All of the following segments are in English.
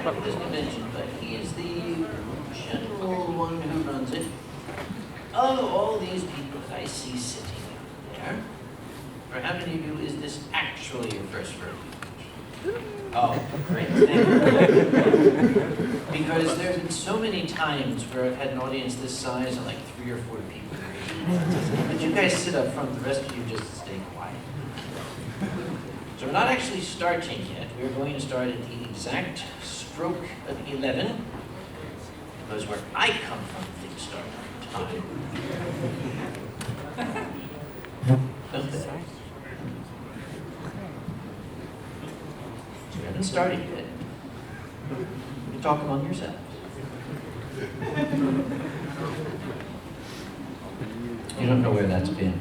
wasn't mentioned, but he is the general one who runs it. Of all these people that I see sitting there, for how many of you is this actually your first furry? Oh, great, thank you. Because there have been so many times where I've had an audience this size and like 3 or 4 people. But you guys sit up front, the rest of you just stay quiet. So we're not actually starting yet. We're going to start at the exact stroke of 11, because where I come from, things start on time. Don't they? We haven't started yet. You talk among yourselves. You don't know where that's been.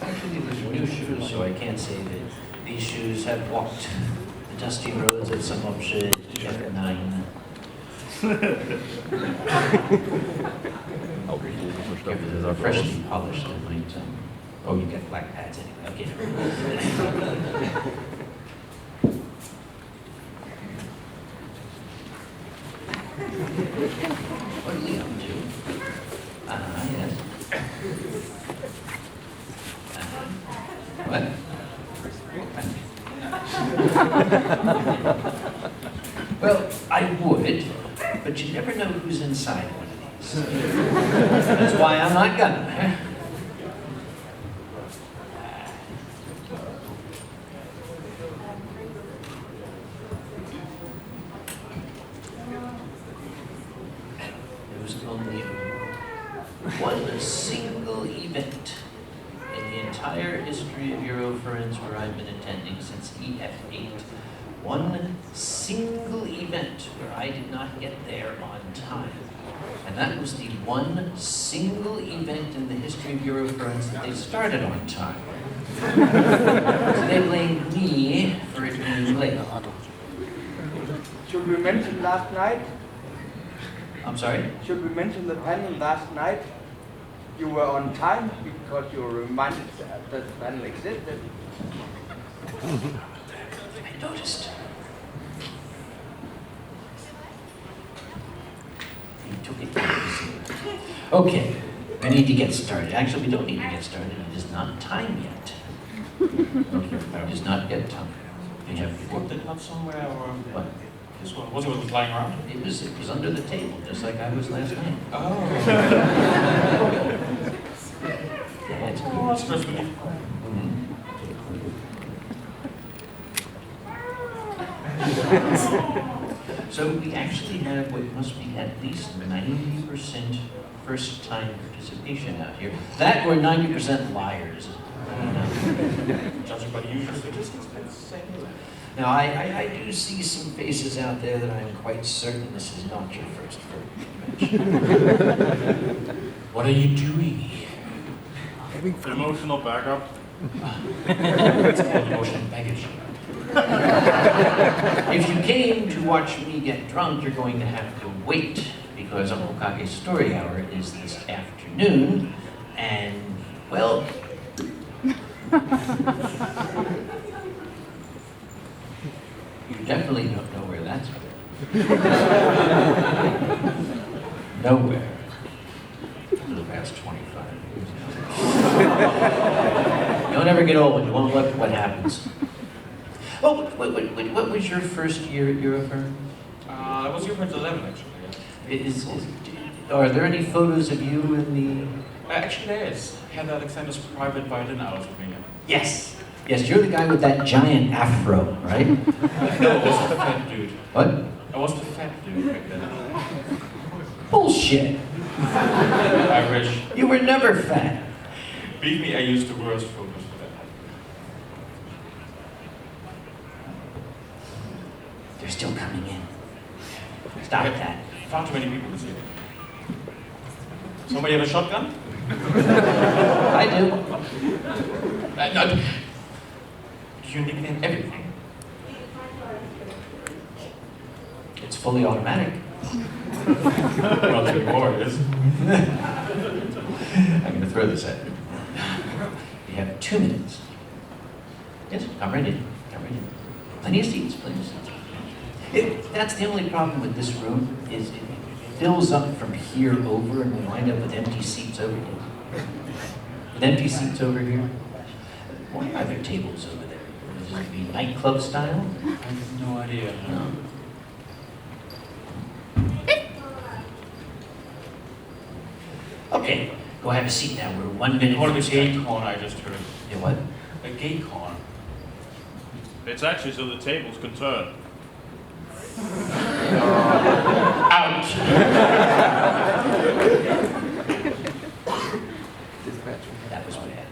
Actually, these are new shoes, so I can't say that these shoes have walked the dusty roads of some option EF9. If they're freshly polished, I might. Oh, you get black pads anyway. Okay. What are we up to? Yes. What? Well, I would, but you never know who's inside one of these. That's why I'm not gonna. There was only one single event in the entire history of Eurofurence where I've been attending since EF8. One single event where I did not get there on time. And that was the one single event in the history of Eurofurence that they started on time. So they blamed me for it being late. Should we mention last night? I'm sorry? Should we mention the panel last night? You were on time because you were reminded that the panel existed. I noticed. You took it easy. Okay, I need to get started. Actually, we don't need to get started. It is not time yet. Okay, it is not yet time. You have Worked it out somewhere, or what? this one was it lying around? It was under the table, just like I was last night. Oh. Yeah, it's Oh, that's first relief. So we actually have what must be at least 90% first-time participation out here. That or 90% liars. I don't know. Judging by the usual statistics, let's say. Now, I do see some faces out there that I'm quite certain this is not your first convention. What are you doing here? Emotional backup. It's called emotional baggage. If you came to watch me get drunk, you're going to have to wait, because Uncle Kage's story hour is this afternoon, and, well... You definitely don't know where that's been. Nowhere. For the past 25 years. Don't ever get old. You won't look at what happens. Oh, what was your first year at Eurofurence? That was Eurofurence 11, actually. Are there any photos of you in the... Actually, there is. Heather Alexander's private violin hours with me. Yes. Yes, you're the guy with that giant afro, right? No, I was the fat dude. What? I was the fat dude back then. Bullshit. I wish. You were never fat. Believe me, I used the worst photos for that. They're still coming in. Stop that. Far too many people this year. Somebody have a shotgun? I do. No. Do you nickname everything? It's fully automatic. Not anymore, it is. I'm going to throw this at you. You have 2 minutes Yes, come right in. Come right in. Plenty of seats, plenty of seats. That's the only problem with this room, is it fills up from here over and we wind up with empty seats over here. With empty seats over here. Why are there tables over there? Is it be nightclub style? I have no idea. No. Okay, go have a seat now. We're 1 minute. What from a start. gay con I just heard. Yeah, what? A gay con. It's actually so the tables can turn. Ouch! That was bad.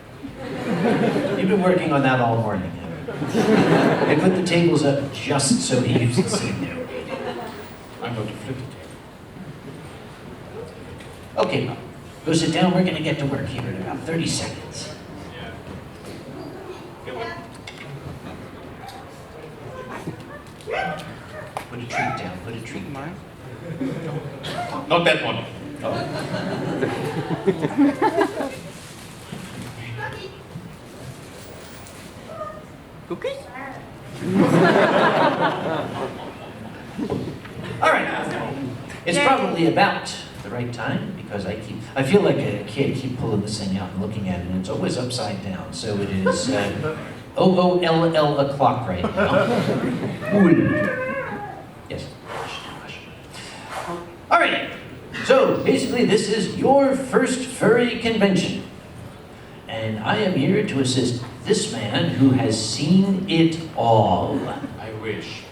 You've been working on that all morning, haven't you? They put the tables up just so he used to sit there. I'm going to flip the table. Okay, Bob. Go sit down. We're going to get to work here in about 30 seconds. Yeah. Okay, what? Put a treat down. Put a treat down. Not that one. Cookies? All right. It's probably about the right time because I feel like a kid, keep pulling this thing out and looking at it, and it's always upside down. So it is OOLL o'clock right now. Yes. All right. So basically, this is your first furry convention, and I am here to assist this man who has seen it all. I wish.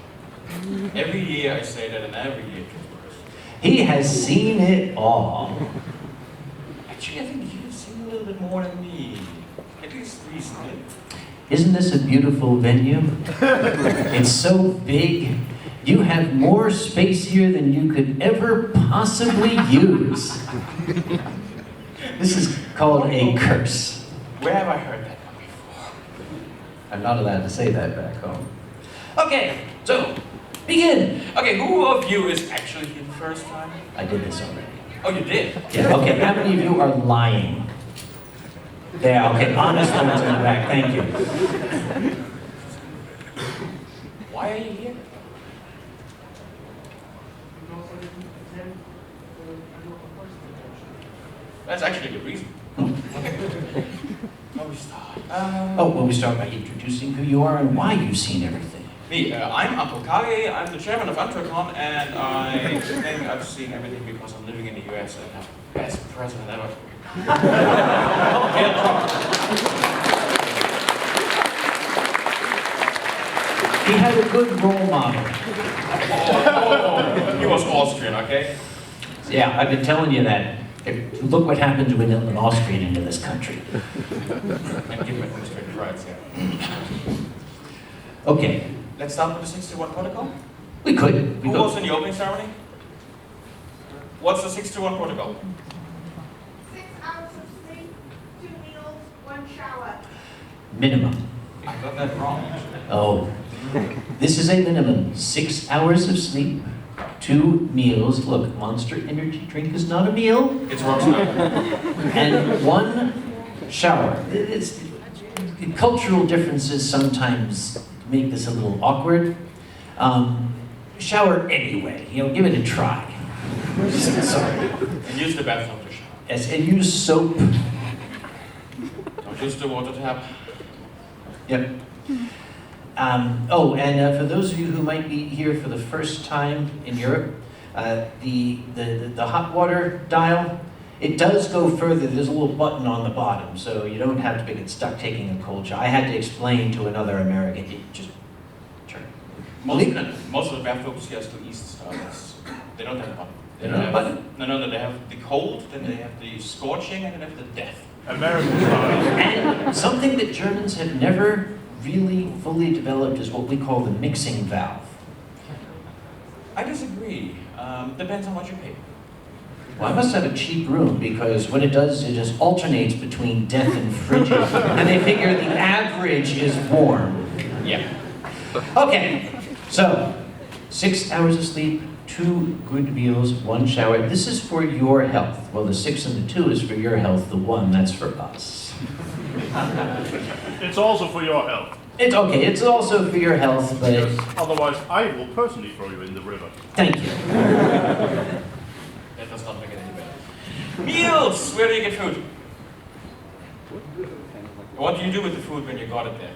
Every year I say that, and every year it gets worse. He has seen it all. Actually, I think you've seen a little bit more than me. At least recently. Isn't this a beautiful venue? It's so big. You have more space here than you could ever possibly use. This is called a curse. Where have I heard that one before? I'm not allowed to say that back home. Okay, so begin. Okay, who of you is actually here the first time? I did this already. Oh, you did? Yeah, okay, how many of you are lying? Yeah, okay, honest ones in the back, thank you. Why are you here? That's actually a good reason. How we start? Oh, well, we start by introducing who you are and why you've seen everything. Me, I'm Uncle Kage, I'm the chairman of Anthrocon, and I think I've seen everything because I'm living in the US and have the best president ever. He had a good role model. He was Austrian, okay? Yeah, I've been telling you that. Look what happens when an Austrian into this country. And give my administrative rights, yeah. Okay, Let's start with the 61 protocol. we could. Who was in the opening ceremony? What's the 61 protocol? 6 hours of sleep, 2 meals, 1 shower. Minimum. I got that wrong. Oh, this is a minimum. 6 hours of sleep, 2 meals. Look, Monster Energy drink is not a meal. It's wrong stuff. And 1 shower. Cultural differences sometimes make this a little awkward. Shower anyway. Give it a try. Sorry. And use the bathroom to shower. Yes, and use soap. Don't use the water tap. Yep. And for those of you who might be here for the first time in Europe, the hot water dial, it does go further. There's a little button on the bottom, so you don't have to get stuck taking a cold shower. I had to explain to another American, just turn. Most of the bathrooms here are still East styles. They don't have a button. They don't have a button? No, they have the cold, then they have the scorching, and then they have the death. American style. And something that Germans have never really fully developed is what we call the mixing valve. I disagree. Depends on what you pay. Well, I must have a cheap room because what it does is it just alternates between death and frigid. And they figure the average is warm. Yeah. Okay, so 6 hours of sleep, 2 good meals, 1 shower. This is for your health. Well, the 6 and the 2 is for your health. The 1, that's for us. It's also for your health. It's okay, it's also for your health, but Because otherwise, I will personally throw you in the river. thank you. That does not make it any better. Meals! Where do you get food? What do you do with the food when you got it there?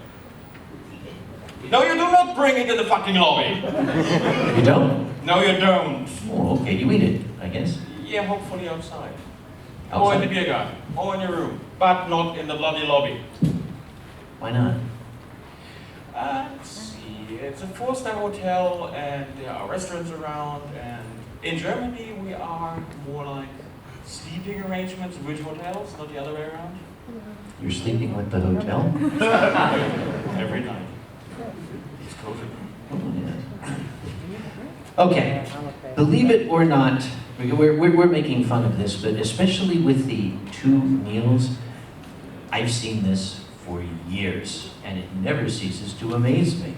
No, you do not bring it in the fucking lobby. You don't? No, you don't. Oh, okay, you eat it, I guess. Yeah, hopefully outside. Or in Outside? the beer garden. Or in your room. But not in the bloody lobby. Why not? Let's see. It's a 4-star hotel and there are restaurants around. And in Germany, we are more like sleeping arrangements with hotels, not the other way around. You're sleeping like the hotel? Every night. It's cozy. Okay, believe it or not, we're making fun of this, but especially with the 2 meals, I've seen this for years, and it never ceases to amaze me.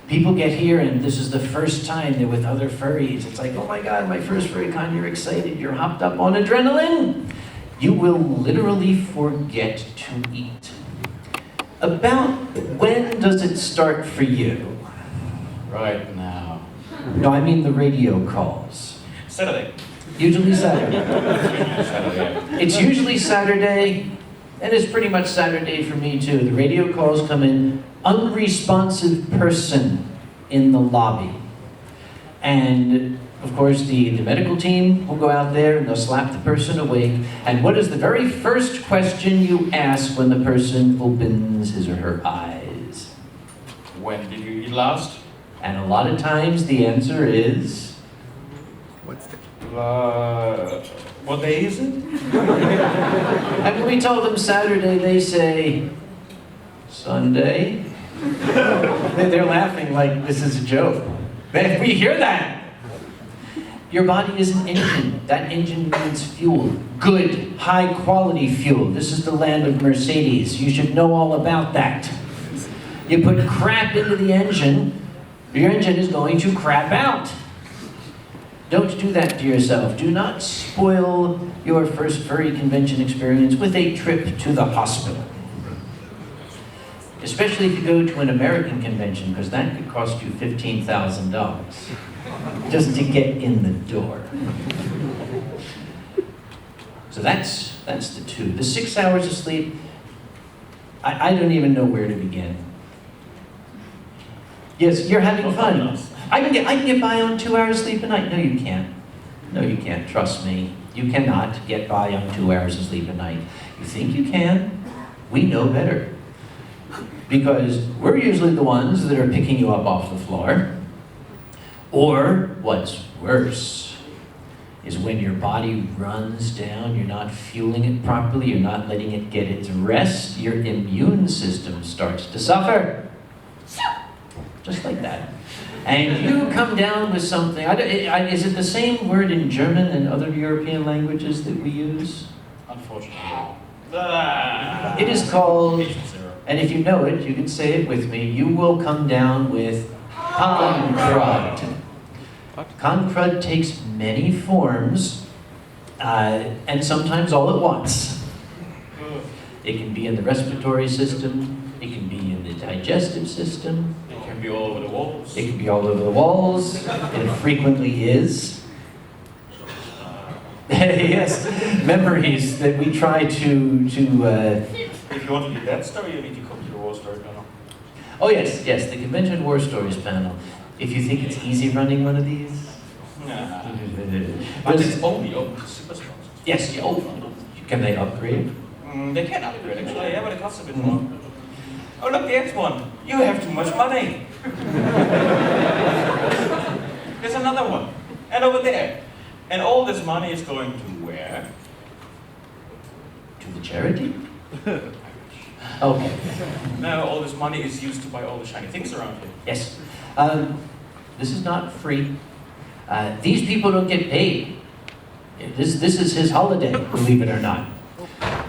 People get here, and this is the first time they're with other furries. It's like, oh my God, my first furry con, you're excited, you're hopped up on adrenaline. You will literally forget to eat. About when does it start for you? Right now. No, I mean the radio calls. Saturday. Usually Saturday. Saturday. It's usually Saturday, and it's pretty much Saturday for me too. The radio calls come in, unresponsive person in the lobby. And of course the medical team will go out there and they'll slap the person awake. And what is the very first question you ask when the person opens his or her eyes? When did you eat last? And a lot of times the answer is... What day is it? And when we tell them Saturday, they say, Sunday? They're laughing like this is a joke. We hear that. Your body is an engine. That engine needs fuel. Good, high quality fuel. This is the land of Mercedes. You should know all about that. You put crap into the engine, your engine is going to crap out. Don't do that to yourself. Do not spoil your first furry convention experience with a trip to the hospital. Especially if you go to an American convention, because that could cost you $15,000 just to get in the door. So that's the 2. The 6 hours of sleep, I don't even know where to begin. Yes, you're having fun. I can get by on 2 hours sleep a night. No, you can't. No, you can't. Trust me. You cannot get by on 2 hours of sleep a night. You think you can? We know better. Because we're usually the ones that are picking you up off the floor. Or, what's worse, is when your body runs down, you're not fueling it properly, you're not letting it get its rest, your immune system starts to suffer. Just like that. And you come down with something, is it the same word in German and other European languages that we use? Unfortunately. It is called, and if you know it, you can say it with me, you will come down with Concrud. Concrud takes many forms, and sometimes all at once. It can be in the respiratory system, it can be in the digestive system, It can be all over the walls. it can be all over the walls, and it frequently is. Yes, memories that we try to If you want to do that story, you need to come to the war story panel. Oh yes, the Convention War Stories panel. If you think it's easy running one of these. Nah. But it's only open to super sponsors. Yes, can they upgrade? They can upgrade actually, yeah, but it costs a bit more. Oh look, there's one. You have too much money. There's another one. And over there. And all this money is going to where? To the charity? Okay. No, all this money is used to buy all the shiny things around here. Yes. This is not free. These people don't get paid. This is his holiday, believe it or not.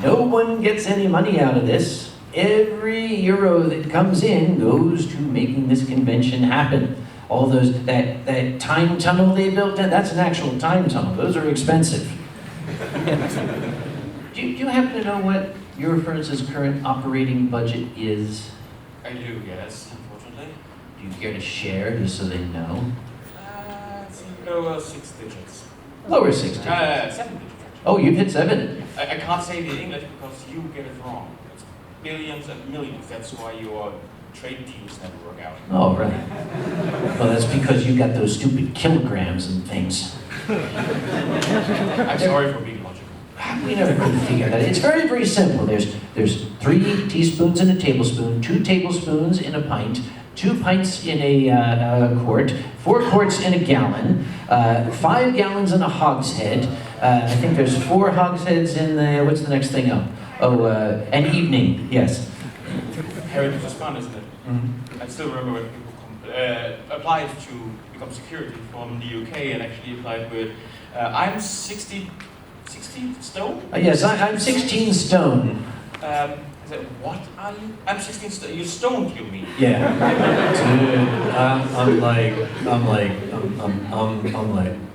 No one gets any money out of this. Every euro that comes in goes to making this convention happen. All those, that time tunnel they built, that's an actual time tunnel. Those are expensive. Do you happen to know what Eurofurnace's current operating budget is? I do, yes, unfortunately. Do you care to share just so they know? It's lower 6 digits. Lower 6 digits. 7 digits, actually. Oh, you've hit 7. I can't say it in English because you get it wrong. It's billions and millions. That's why your trade deals never work out. Oh, right. Well, that's because you got those stupid kilograms and things. I'm sorry for being logical. We never could figure that. It's very, very simple. There's 3 teaspoons in a tablespoon, 2 tablespoons in a pint, 2 pints in a quart, 4 quarts in a gallon, 5 gallons in a hogshead. I think there's 4 hogsheads in the, what's the next thing up? Oh, an evening, yes. Heritage is fun, isn't it? Mm-hmm. I still remember when people applied to become security from the UK and actually applied with, I'm 60 stone? Yes, I'm 16 stone. I said, what are you? I'm 16 stone. You're stoned, you mean? Yeah. Dude, I'm like,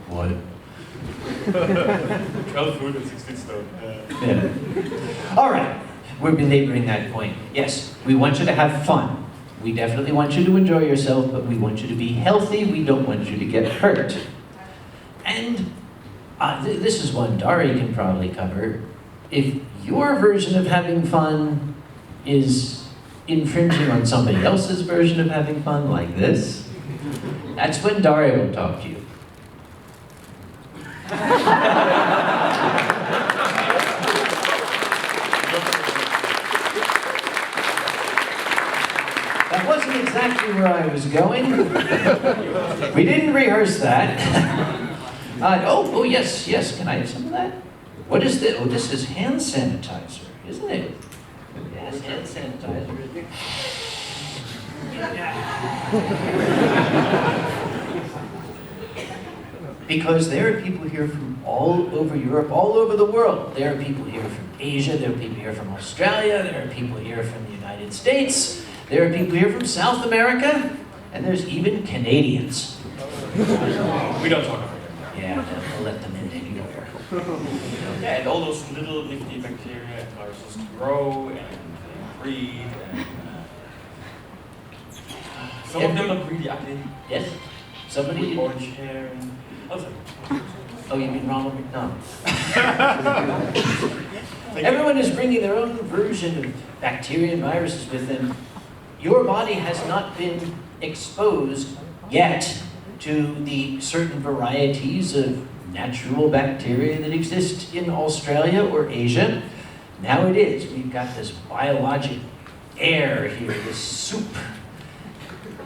what? 12 foot and 16 stone. Yeah. All right, we're belaboring that point. Yes, we want you to have fun. We definitely want you to enjoy yourself, but we want you to be healthy. We don't want you to get hurt. And this is one Dhary can probably cover. If your version of having fun is infringing on somebody else's version of having fun, like this, that's when Dhary will talk to you. That wasn't exactly where I was going. We didn't rehearse that. Oh, yes, can I have some of that? What is this? Oh, this is hand sanitizer, isn't it? Yes, hand sanitizer. Because there are people here from all over Europe, all over the world. There are people here from Asia, there are people here from Australia, there are people here from the United States, there are people here from South America, and there's even Canadians. We don't talk about it. Yeah, we'll let them in anywhere. Yeah, and all those little nifty bacteria and viruses grow and breed and some of them look really ugly. Yes? Somebody? Orange hair and Oh, you mean Ronald McDonald? Everyone is bringing their own version of bacteria and viruses with them. Your body has not been exposed yet to the certain varieties of natural bacteria that exist in Australia or Asia. Now it is. We've got this biologic air here, this soup.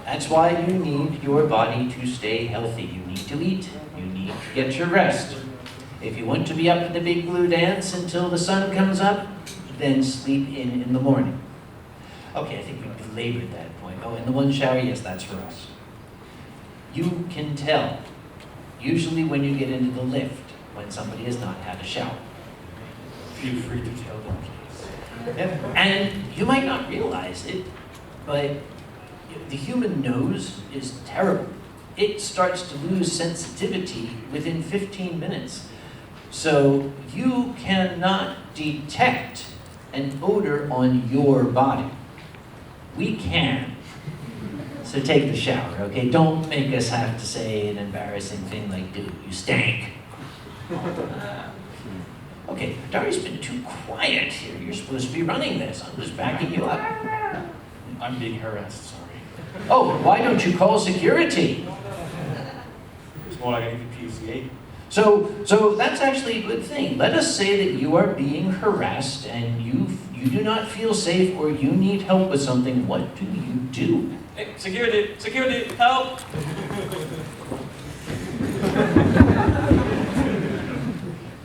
That's why you need your body to stay healthy. You need to eat. You need to get your rest. If you want to be up in the big blue dance until the sun comes up, then sleep in the morning. Okay, I think we belabored that point. Oh, in the one shower, yes, that's for us. You can tell, usually when you get into the lift, when somebody has not had a shower. Feel free to tell them, please. And you might not realize it, but the human nose is terrible. It starts to lose sensitivity within 15 minutes. So you cannot detect an odor on your body. We can. So take the shower, okay? Don't make us have to say an embarrassing thing like, dude, you stank. Okay, Dhary's been too quiet here. You're supposed to be running this. I'm just backing you up. I'm being harassed, sorry. Oh, why don't you call security? It's more like I need a PCA. So that's actually a good thing. Let us say that you are being harassed and you do not feel safe or you need help with something. What do you do? Hey, security, help!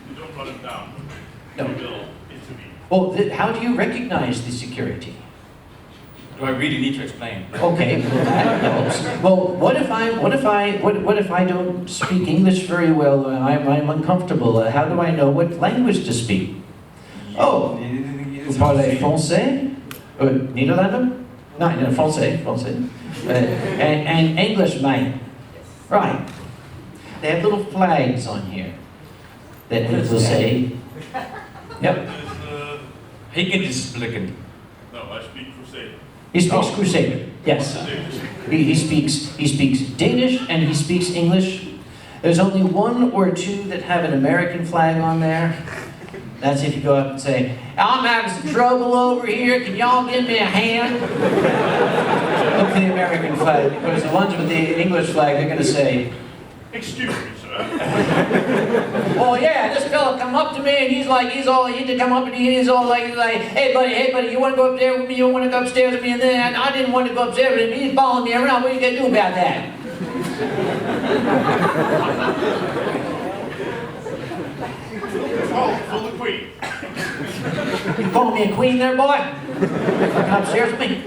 You don't run it down. No. You will intervene. Well, how do you recognize the security? Do I really need to explain? Okay, well that helps. Well, what if I don't speak English very well? I'm uncomfortable. How do I know what language to speak? Oh, vous parlez français? Nederlander? No, français. And English, mate. Right. They have little flags on here that will say. Yep. He can just blicken. No, I speak Crusade. He speaks Crusader, yes. He speaks Danish and he speaks English. There's only one or two that have an American flag on there. That's if you go up and say, I'm having some trouble over here, can y'all give me a hand? Look for the American flag, because the ones with the English flag, they're gonna say, Excuse me, sir. oh yeah, this fella come up to me and he had to come up and he's all like, hey buddy, you wanna go up there with me, you wanna go upstairs with me? And then I didn't want to go upstairs with him, he's following me around, what are you gonna do about that? Oh, for the queen. You calling me a queen there, boy? Come upstairs with me?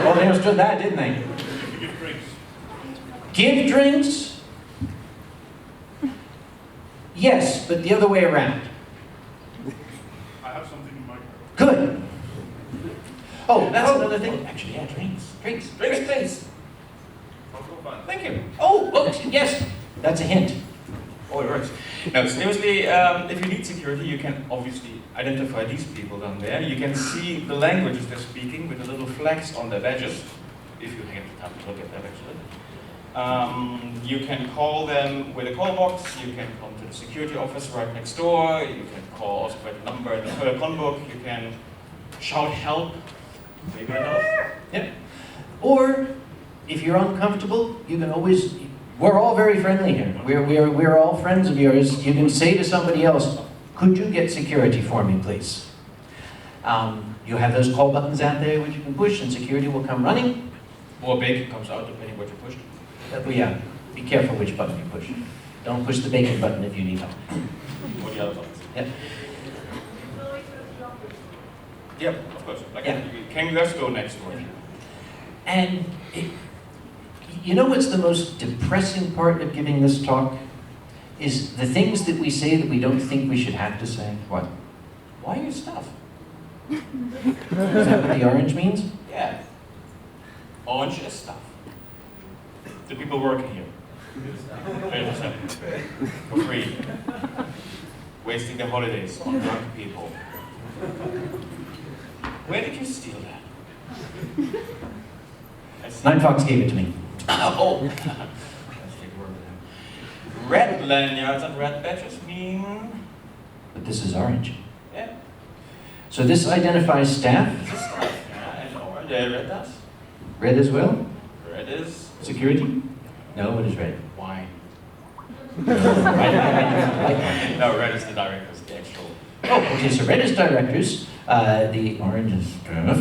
Oh, they understood that, didn't they? Give drinks. Give drinks? Yes, but the other way around. I have something in my car. Good. Oh, that's another thing. Actually, yeah, drinks. Drinks, please. Thank you. Oh, look, yes. That's a hint. Oh, it works. No, seriously, if you need security, you can obviously identify these people down there. You can see the languages they're speaking with the little flags on their badges, if you have the time to look at that actually. You can call them with a call box, you can come to the security office right next door, you can call us by the number in the telephone book, you can shout help, maybe help. Yep. Or, if you're uncomfortable, you can always, we're all very friendly here. We're all friends of yours. You can say to somebody else, could you get security for me, please? You have those call buttons out there which you can push and security will come running. Or bacon comes out depending what you pushed. But yeah, be careful which button you push. Don't push the bacon button if you need help. Or the other buttons. Yep. Yep, of course. Like Yeah. Can just go next door. And you know what's the most depressing part of giving this talk? Is the things that we say that we don't think we should have to say. What? Why your stuff? Is that what the orange means? Yeah. Orange is stuff. The people working here. 20% for free. Wasting their holidays on drunk people. Where did you steal that? Nine Fox gave it to me. Oh! Let's take a word with him. Red lanyards and red badges mean... But this is orange. Yeah. So this identifies staff. This is stuff. Yeah, and orange. Red does. Red as well. Red is... Security? No, what is red? wine. I like wine. No, red is the directors, the actual... Oh, okay, so red is directors, the orange is staff.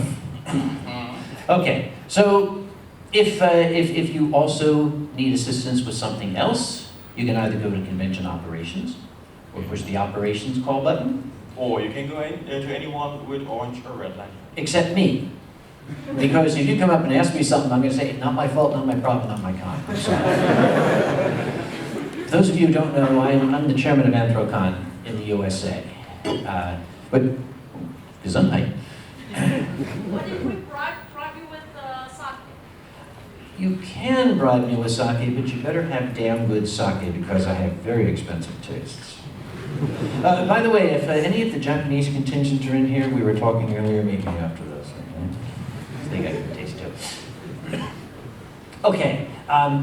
Okay, so if you also need assistance with something else, you can either go to convention operations or push the operations call button. Or you can go to anyone with orange or red line. Except me. Because if you come up and ask me something, I'm going to say, not my fault, not my problem, not my con. So, those of you who don't know, I'm the chairman of Anthrocon in the USA. But, Gesundheit. What if we bribe you with sake? You can bribe me with sake, but you better have damn good sake because I have very expensive tastes. By the way, if any of the Japanese contingent are in here, we were talking earlier, maybe after this. Okay? They got good taste too. Okay,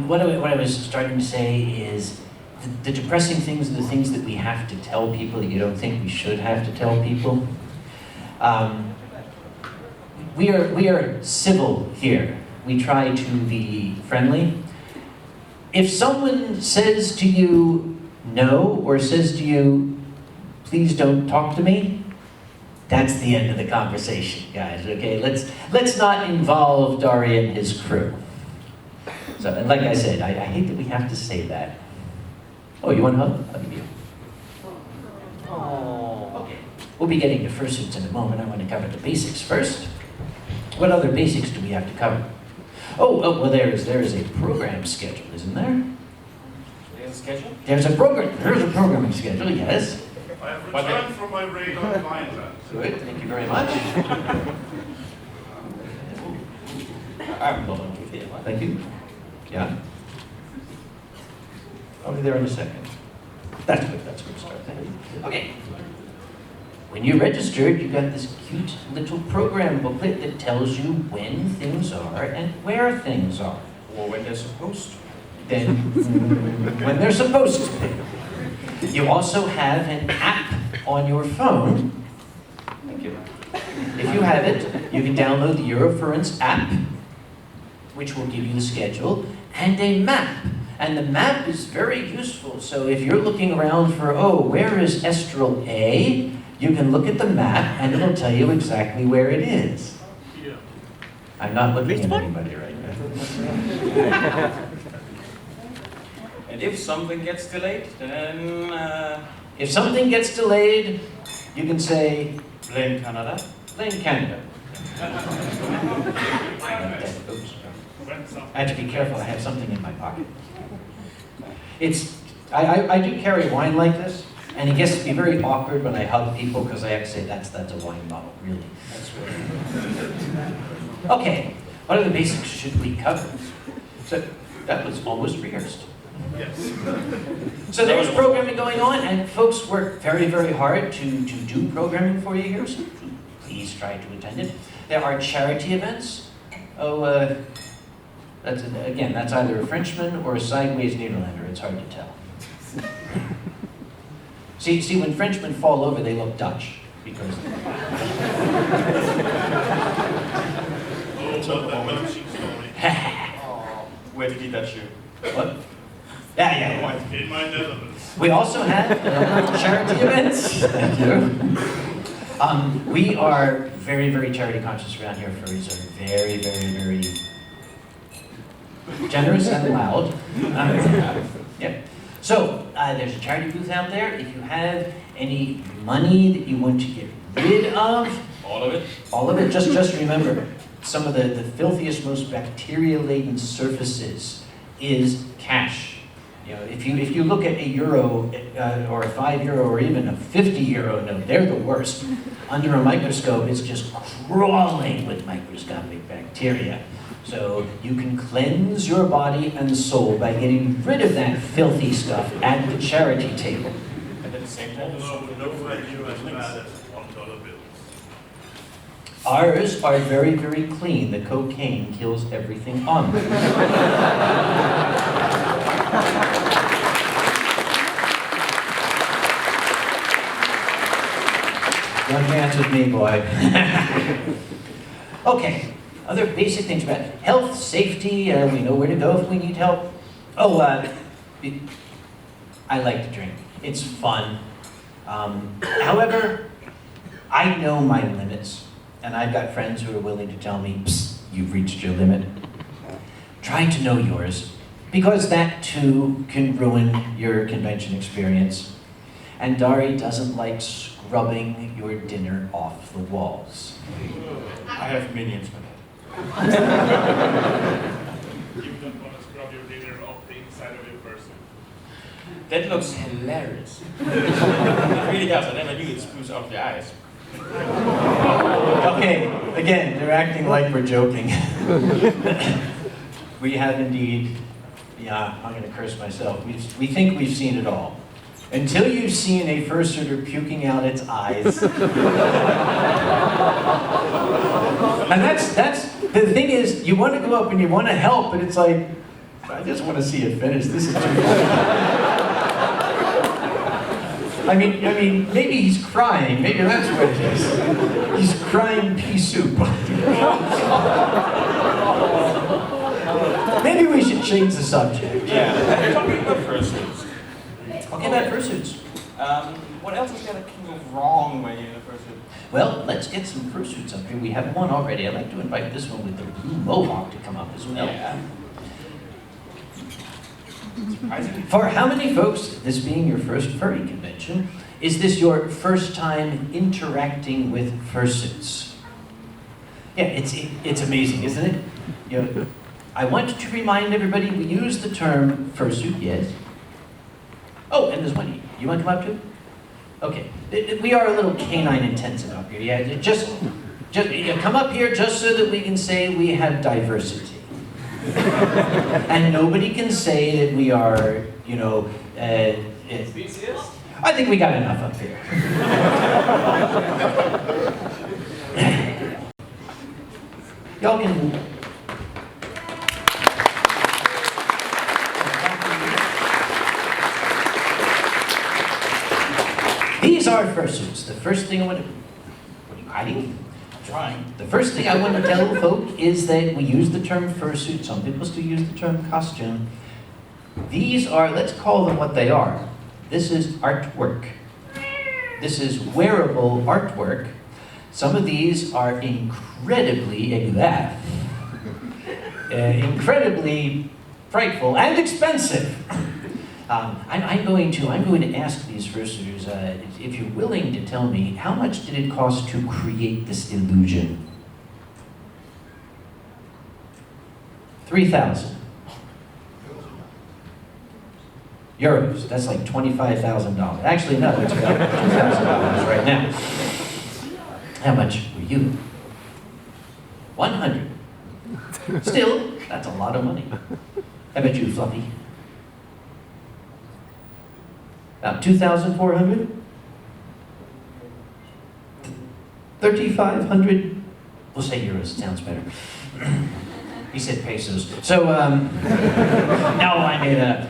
what I was starting to say is the depressing things are the things that we have to tell people that you don't think we should have to tell people. We are civil here. We try to be friendly. If someone says to you no, or says to you, please don't talk to me, that's the end of the conversation, guys, okay? Let's not involve Dhary and his crew. So, and like I said, I hate that we have to say that. Oh, you want a hug? I'll give you. Oh. Okay. We'll be getting to fursuits in a moment. I want to cover the basics first. What other basics do we have to cover? Oh, well, there is a program schedule, isn't there? There's a schedule? There's a programming schedule, yes. I have returned from my raid on Vineland. Good, thank you very much. I'm volunteer. Thank you. Yeah. I'll be there in a second. That's good start. Thank you. Okay. When you registered, you got this cute little program booklet that tells you when things are and where things are. Or when they're supposed to. Then, when they're supposed to be. You also have an app on your phone. Thank you. If you have it, you can download the Eurofurence app, which will give you the schedule, and a map. And the map is very useful. So if you're looking around for, oh, where is Estrel A? You can look at the map and it'll tell you exactly where it is. Yeah. I'm not looking at anybody right now. And if something gets delayed, then If something gets delayed, you can say, blame Canada. blame Canada. Oops. I have to be careful, I have something in my pocket. I do carry wine like this, and it gets to be very awkward when I hug people because I have to say that's a wine bottle, really. That's really. Okay, what other basics should we cover? So that was almost rehearsed. Yes. So there was programming going on, and folks work very, very hard to do programming for you here, so please try to attend it. There are charity events. That's either a Frenchman or a sideways Nederlander, it's hard to tell. See, when Frenchmen fall over, they look Dutch, because... Where did he touch you? What? Yeah. In my Netherlands. We also have charity events. Thank you. We are very, very charity conscious around here. Furries are very, very, very generous and loud. Yep. So there's a charity booth out there. If you have any money that you want to get rid of, All of it? all of it, just remember, some of the filthiest, most bacteria-laden surfaces is cash. You know, if you look at a euro or a €5 or even a €50 note, they're the worst. Under a microscope, it's just crawling with microscopic bacteria. So you can cleanse your body and soul by getting rid of that filthy stuff at the charity table. And at the same time, No French you as bad as $1 bills. Ours are very, very clean. The cocaine kills everything on them. Don't dance with me, boy. Okay, other basic things about health, safety, we know where to go if we need help. Oh, I like to drink. It's fun. However, I know my limits, and I've got friends who are willing to tell me, psst, you've reached your limit. Try to know yours, because that too can ruin your convention experience. And Dhary doesn't like scrubbing your dinner off the walls. I have minions for that. You don't want to scrub your dinner off the inside of your person. That looks hilarious. It really does. I never knew it screws off your eyes. Okay, again, they're acting like we're joking. We have indeed, yeah, I'm gonna curse myself. We think we've seen it all. Until you've seen a fursuiter puking out its eyes. And that's, the thing is, you want to go up and you want to help, but it's like, I just want to see it finished. This is too much. I mean, maybe he's crying. Maybe that's what it is. He's crying pea soup. Maybe we should change the subject. Yeah. We're talking about fursuits. Okay, about fursuits. What else is there that can go wrong when you're in a fursuit? Well, let's get some fursuits up here. We have one already. I'd like to invite this one with the blue mohawk to come up as well. Yeah. Surprisingly. For how many folks, this being your first furry convention, is this your first time interacting with fursuits? Yeah, it's amazing, isn't it? You know, I want to remind everybody we use the term fursuit, yes. Oh, and there's one. You want to come up too? Okay. We are a little canine intensive up here. Yeah, just come up here just so that we can say we have diversity. And nobody can say that we are, you know, I think we got enough up here. Y'all can... These are fursuits. The first thing I want to... What are you hiding? I'm trying. The first thing I want to tell folk is that we use the term fursuit. Some people still use the term costume. These are, let's call them what they are. This is artwork. This is wearable artwork. Some of these are incredibly, incredibly frightful and expensive. I'm going to ask these fursuiters, if you're willing to tell me, how much did it cost to create this illusion? 3,000 euros. That's like $25,000. Actually, no, it's about $2,000 right now. How much were you? 100. Still, that's a lot of money. How about you, Fluffy? About 2,400? 3,500? We'll say euros, sounds better. He said pesos. So, now I made a...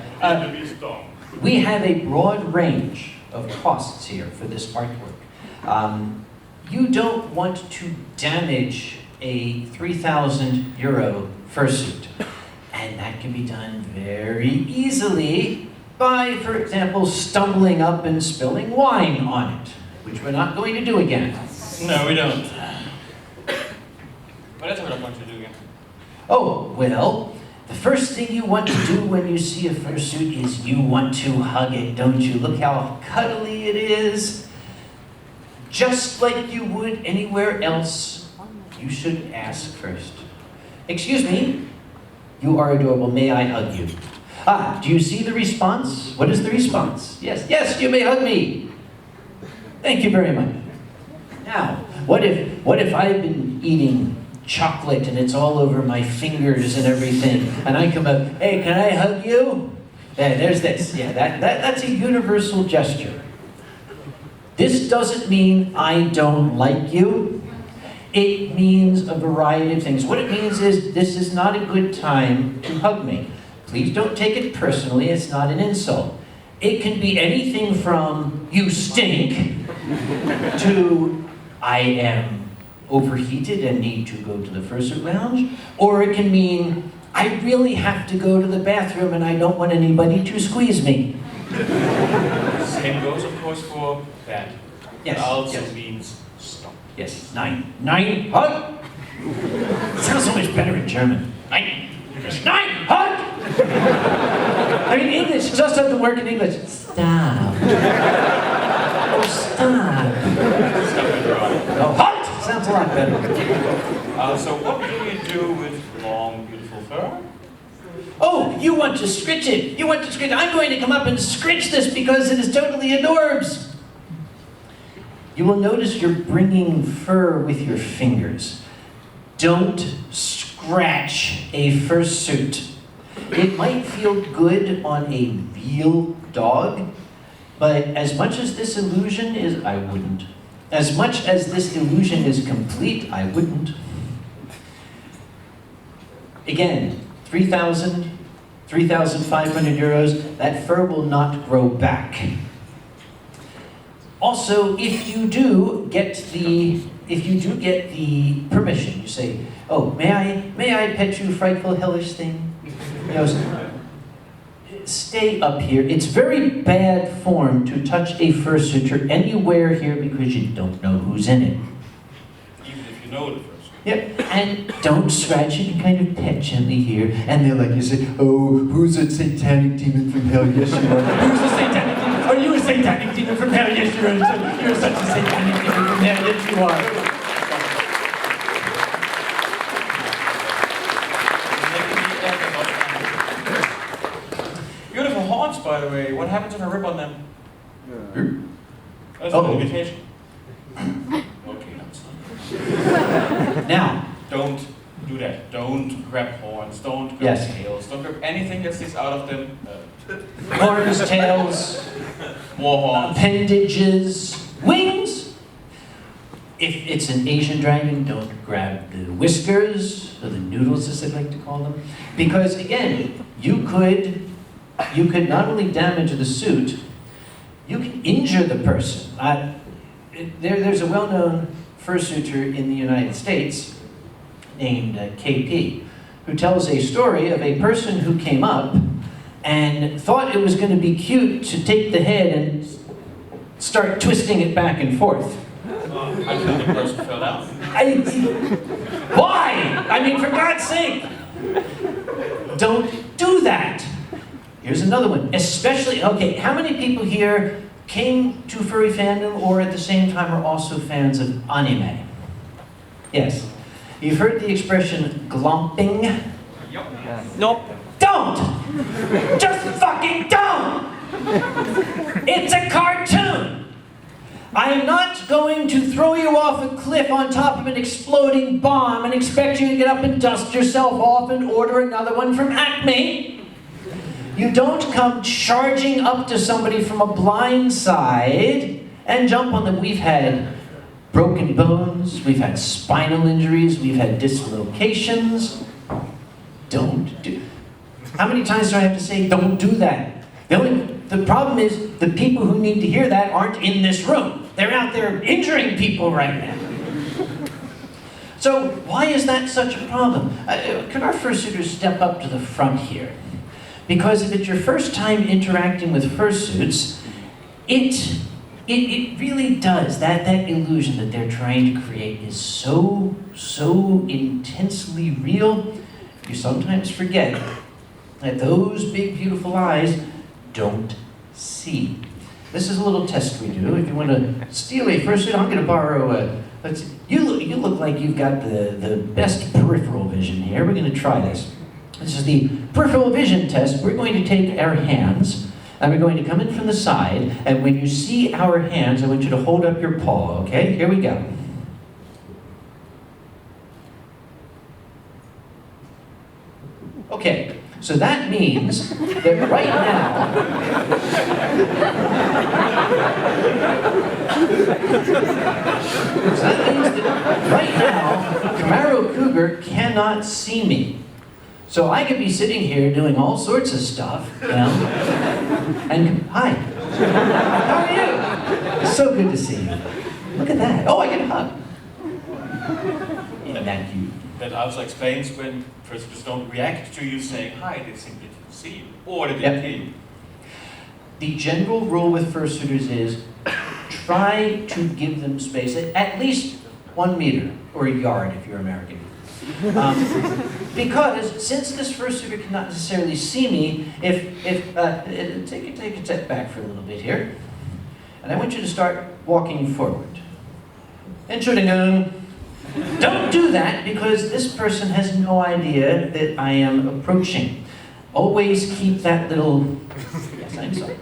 we have a broad range of costs here for this artwork. You don't want to damage a 3,000 euro fursuit. And that can be done very easily by, for example, stumbling up and spilling wine on it, which we're not going to do again. No, we don't. But that's what I'm going to do again. Oh, well, the first thing you want to do when you see a fursuit is you want to hug it, don't you? Look how cuddly it is. Just like you would anywhere else, you should ask first. Excuse me, you are adorable, may I hug you? Ah, do you see the response? What is the response? Yes, yes, you may hug me. Thank you very much. Now, what if I've been eating chocolate and it's all over my fingers and everything, and I come up, hey, can I hug you? There's this. Yeah, that's a universal gesture. This doesn't mean I don't like you. It means a variety of things. What it means is this is not a good time to hug me. Please don't take it personally, it's not an insult. It can be anything from you stink to I am overheated and need to go to the fursuit lounge, or it can mean I really have to go to the bathroom and I don't want anybody to squeeze me. Same goes, of course, for that. Yes, It also yes. means stop. Yes, nine, hug! It sounds so much better in German. Nine, hug! I mean, English just doesn't work in English. Stop. Oh, stop. Oh, hug! Sounds a lot better. So what do you do with long, beautiful fur? Oh, you want to scritch it. You want to scritch it. I'm going to come up and scritch this because it is totally adorbs. You will notice you're bringing fur with your fingers. Don't scratch a fursuit. It might feel good on a real dog, but as much as this illusion is, I wouldn't. As much as this illusion is complete, I wouldn't. Again, 3,000, 3,500 euros, that fur will not grow back. Also, if you do get the permission, you say, oh, may I pet you, frightful, hellish thing? You know, stay up here. It's very bad form to touch a fursuiter anywhere here because you don't know who's in it. Even if you know the person. Yep, and don't scratch it, you kind of pet gently here, and they're like, you say, oh, who's a satanic demon from hell? Yes, you are. Who's a satanic demon? Are you a satanic demon from hell? Yes, you are. You're such a satanic demon from hell. Yes, you are. Beautiful horns, by the way. What happens if I rip on them? That's Oh. an invitation. Okay, that's not. Now, Don't do that. Don't grab horns, don't grab Yes. tails, don't grab anything that sticks out of them. Horns, tails, More horns. appendages, wings. If it's an Asian dragon, don't grab the whiskers, or the noodles as they like to call them. Because again, you could not only damage the suit, you can injure the person. There's a well-known fursuiter in the United States named KP, who tells a story of a person who came up and thought it was going to be cute to take the head and start twisting it back and forth. Until the person fell down. Why? I mean, for God's sake, don't do that. Here's another one. Especially, okay, how many people here came to furry fandom or at the same time are also fans of anime? Yes. You've heard the expression glomping? Nope. Don't! Just fucking don't! It's a cartoon! I am not going to throw you off a cliff on top of an exploding bomb and expect you to get up and dust yourself off and order another one from Acme. You don't come charging up to somebody from a blind side and jump on them. We've had broken bones, we've had spinal injuries, we've had dislocations. Don't do. How many times do I have to say, don't do that? The problem is, the people who need to hear that aren't in this room. They're out there injuring people right now. So why is that such a problem? Could our fursuiters step up to the front here? Because if it's your first time interacting with fursuits, it really does, that illusion that they're trying to create is so intensely real, you sometimes forget that those big, beautiful eyes don't see. This is a little test we do. If you want to steal a fursuit, I'm going to borrow you look like you've got the best peripheral vision here. We're going to try this. This is the peripheral vision test. We're going to take our hands, and we're going to come in from the side, and when you see our hands, I want you to hold up your paw, okay? Here we go. Okay, so that means that right now, Camaro Cougar cannot see me. So I could be sitting here doing all sorts of stuff, you know, and hi, how are you? It's so good to see you. Look at that. Oh, I get a hug. Isn't that cute? That also explains when fursuiters don't react to you saying hi, they simply didn't see you. Or they didn't hear you. The general rule with fursuiters is try to give them space, at least 1 meter, or a yard if you're American. Because since this fursuiter cannot necessarily see me, take a step back for a little bit here, and I want you to start walking forward. Entschuldigung. Don't do that because this person has no idea that I am approaching. Always keep that little, yes, I'm sorry.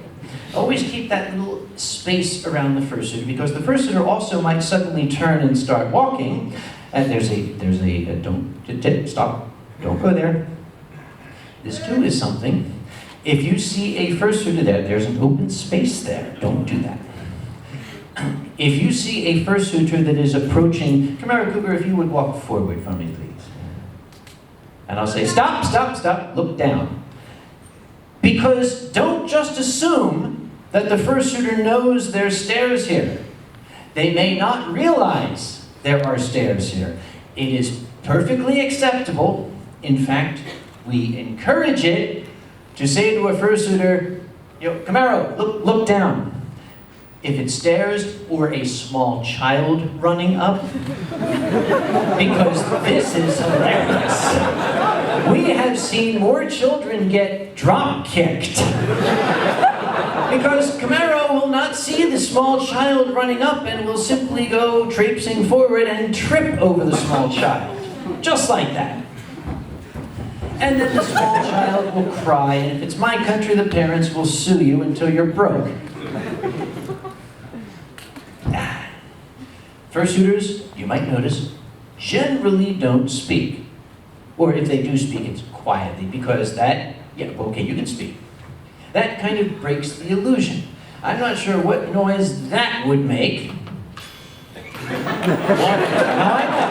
Always keep that little space around the fursuiter because the fursuiter also might suddenly turn and start walking. And stop, don't go there. This too is something. If you see a fursuiter there's an open space there. Don't do that. If you see a fursuiter that is approaching, Camaro Cougar, if you would walk forward for me, please. And I'll say, stop, stop, stop, look down. Because don't just assume that the fursuiter knows there's stairs here. They may not realize there are stairs here. It is perfectly acceptable. In fact, we encourage it to say to a fursuiter, Camaro, look down. If it's stairs or a small child running up, because this is hilarious. We have seen more children get drop kicked because Camaro will not see the small child running up and will simply go traipsing forward and trip over the small child, just like that. And then the small child will cry, and if it's my country, the parents will sue you until you're broke. Fursuiters, you might notice, generally don't speak. Or if they do speak, it's quietly, because that, yeah, okay, you can speak. That kind of breaks the illusion. I'm not sure what noise that would make. Now I know.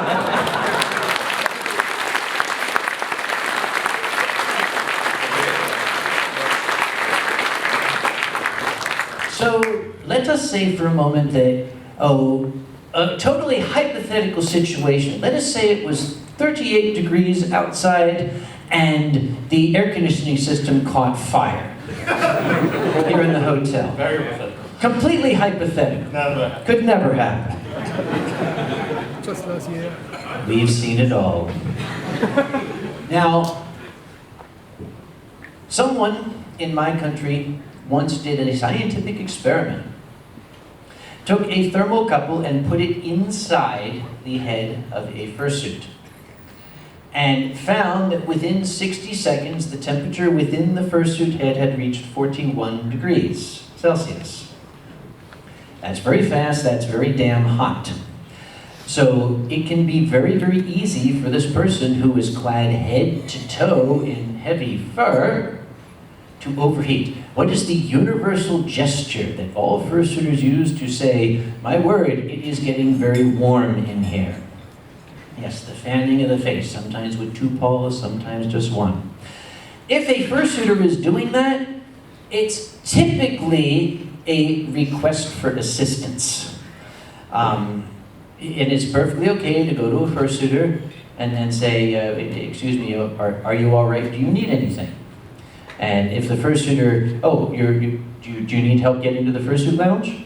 So let us say for a moment that, a totally hypothetical situation. Let us say it was 38 degrees outside and the air conditioning system caught fire here in the hotel. Very hypothetical. Completely hypothetical. Never. Could never happen. Just last year. We've seen it all. Now, someone in my country once did a scientific experiment. Took a thermocouple and put it inside the head of a fursuit. And found that within 60 seconds, the temperature within the fursuit head had reached 41 degrees Celsius. That's very fast, that's very damn hot. So it can be very, very easy for this person who is clad head to toe in heavy fur to overheat. What is the universal gesture that all fursuiters use to say, my word, it is getting very warm in here? Yes, the fanning of the face, sometimes with 2 paws, sometimes just 1. If a fursuiter is doing that, it's typically a request for assistance. It is perfectly okay to go to a fursuiter and then say, excuse me, are you all right? Do you need anything? And if the fursuiter, do you need help getting to the fursuit lounge?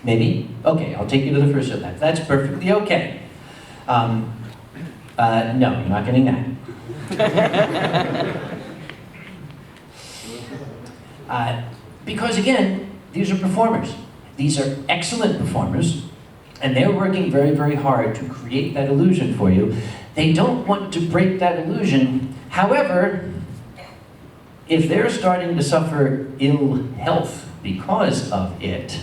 Maybe? Okay, I'll take you to the fursuit lounge. That's perfectly okay. No, you're not getting that. Because again, these are performers. These are excellent performers, and they're working very, very hard to create that illusion for you. They don't want to break that illusion. However, if they're starting to suffer ill health because of it,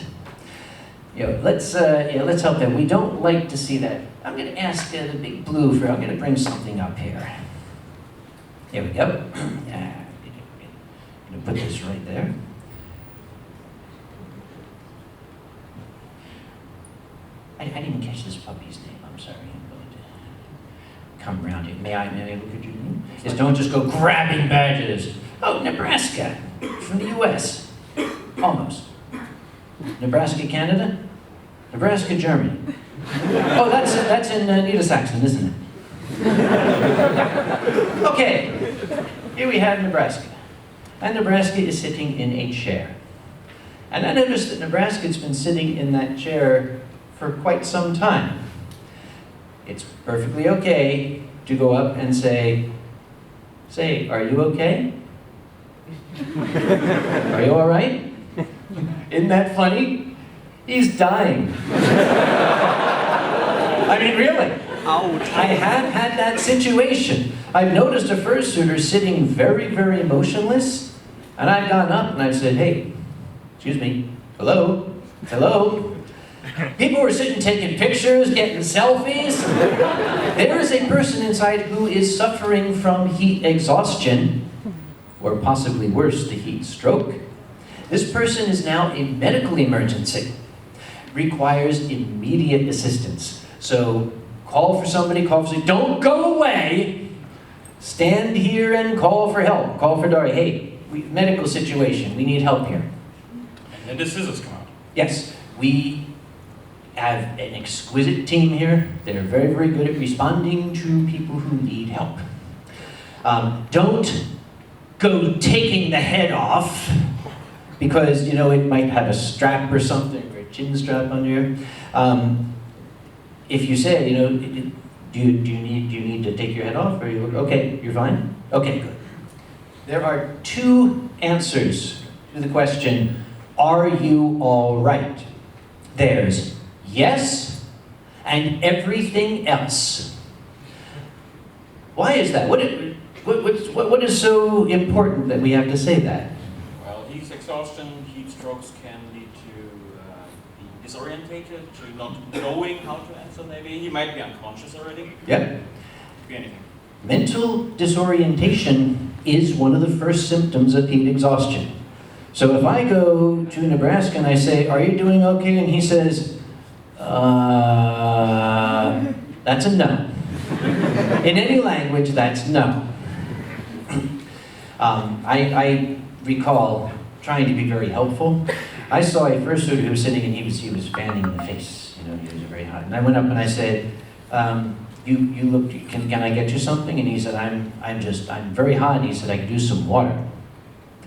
let's help them. We don't like to see that. I'm going to ask the big blue I'm going to bring something up here. Here we go. I'm going to put this right there. I didn't catch this puppy's name. I'm sorry. I'm going to come around here. May I look at your name? Just don't just go grabbing badges. Oh, Nebraska, from the U.S. Almost. Nebraska, Canada? Nebraska, Germany. Oh, that's in Niedersachsen, isn't it? Okay, here we have Nebraska. And Nebraska is sitting in a chair. And I noticed that Nebraska's been sitting in that chair for quite some time. It's perfectly okay to go up and say, are you okay? Are you all right? Isn't that funny? He's dying. I mean, really. Ouch. I have had that situation. I've noticed a fursuiter sitting very, very motionless, and I've gone up and I've said, hey, excuse me, hello, hello. People were sitting taking pictures, getting selfies. There is a person inside who is suffering from heat exhaustion, or possibly worse, the heat stroke. This person is now a medical emergency, requires immediate assistance. So call for somebody, don't go away. Stand here and call for help. Call for Dhary. Hey, medical situation, we need help here. And the scissors come out. Yes, we have an exquisite team here. They're very, very good at responding to people who need help. Don't go taking the head off because, it might have a strap or something, or a chin strap on here. If you say, do you need to take your head off? Or okay, you're fine? Okay, good. There are 2 answers to the question, are you all right? There's yes and everything else. Why is that? What is so important that we have to say that? Well, heat exhaustion, heat strokes can lead to being disorientated, to not knowing how to answer maybe. He might be unconscious already. Yeah. Could be anything. mental disorientation is one of the first symptoms of heat exhaustion. So if I go to Nebraska and I say, "Are you doing okay?" and he says, that's a no. In any language, that's no. I recall trying to be very helpful. I saw a fursuiter who was sitting and he was fanning in the face. You know, he was very hot. And I went up and I said, "You look. Can I get you something?" And he said, "I'm very hot." And he said, "I can do some water."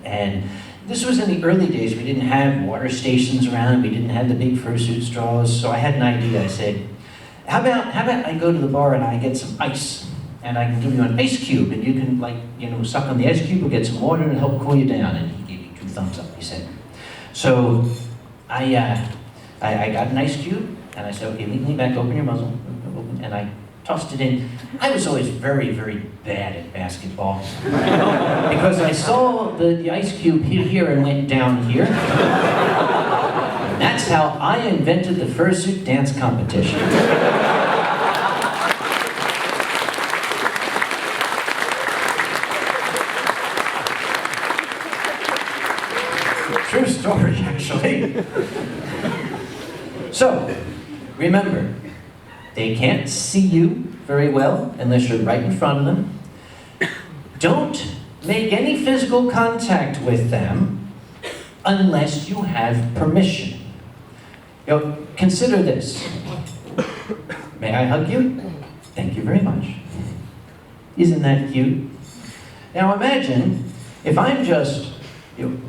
And this was in the early days. We didn't have water stations around. We didn't have the big fursuit straws. So I had an idea. I said, how about I go to the bar and I get some ice, and I can give you an ice cube, and you can, like, you know, suck on the ice cube or get some water and help cool you down. And he gave me 2 thumbs up, he said. So I got an ice cube, and I said, "Okay, lean back, open your muzzle," and I tossed it in. I was always very, very bad at basketball because I saw the ice cube hit here and went down here. And that's how I invented the fursuit dance competition. True story, actually. So, remember, they can't see you very well unless you're right in front of them. Don't make any physical contact with them unless you have permission. You know, consider this. May I hug you? Thank you very much. Isn't that cute? Now imagine if I'm just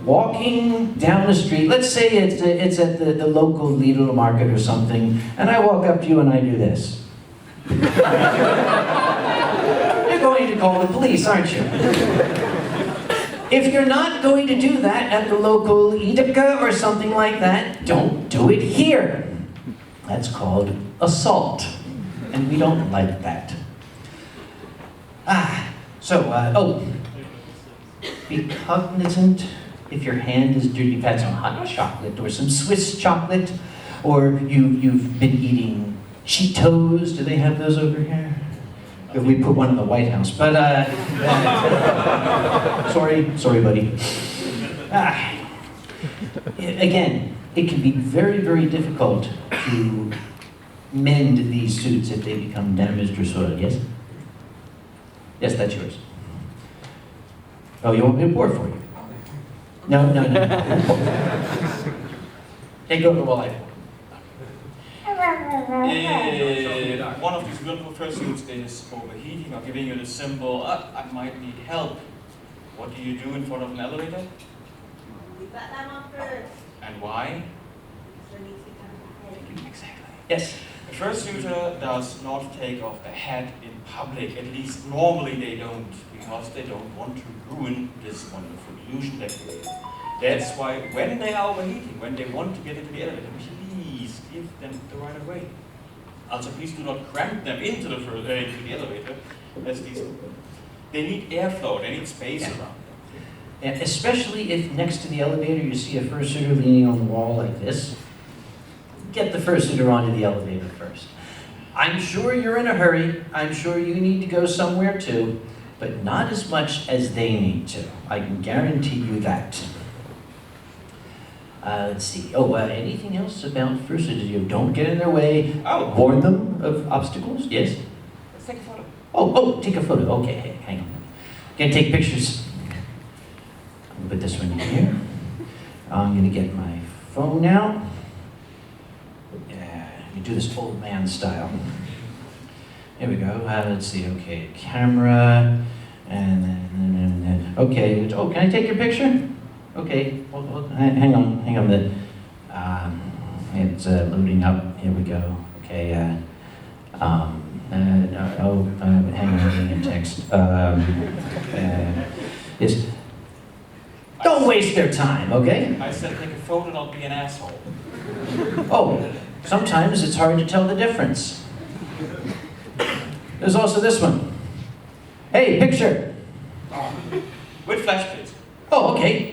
walking down the street. Let's say it's at the local Lidl market or something, and I walk up to you and I do this. You're going to call the police, aren't you? If you're not going to do that at the local Edeka or something like that, don't do it here. That's called assault, and we don't like that. Be cognizant if your hand is dirty. You've had some hot chocolate or some Swiss chocolate, or you've been eating Cheetos. Do they have those over here? We put one in the White House, but sorry, buddy. Again, it can be very, very difficult to mend these suits if they become damaged or soiled. Yes? Yes, that's yours. Oh, you want me to pour for you? No. Hey, go to the light. One of these wonderful fursuits is overheating or giving you the symbol, I might need help. What do you do in front of an elevator? We got them on first. And why? So it needs to come ahead. Exactly. Yes. A fursuiter does not take off the hat in public. At least normally they don't, because they don't want to ruin this wonderful illusion they create. That's why when they are overheating, when they want to get into the elevator, please give them the right of way. Also, please do not cramp them into the elevator. They need airflow, they need space around them. And especially if next to the elevator you see a fursuiter leaning on the wall like this, get the fursuiter onto the elevator first. I'm sure you're in a hurry. I'm sure you need to go somewhere too, but not as much as they need to. I can guarantee you that. Let's see. Anything else about fursuiters? You don't get in their way. Warn them of obstacles. Yes. Let's take a photo. Oh, take a photo. Okay, hey, hang on. Gonna take pictures. I'm gonna put this one in here. I'm gonna get my phone out. Yeah, you do this old man style. Here we go. Let's see. Okay, camera, and then. Okay. Oh, can I take your picture? Okay. Well, hang on. It's loading up. Here we go. Okay. Hang on. I'm getting a text. Yes. Don't waste their time, okay? I said take a photo, not be an asshole. Oh, sometimes it's hard to tell the difference. There's also this one. Hey, picture. With flash, please. Oh, okay.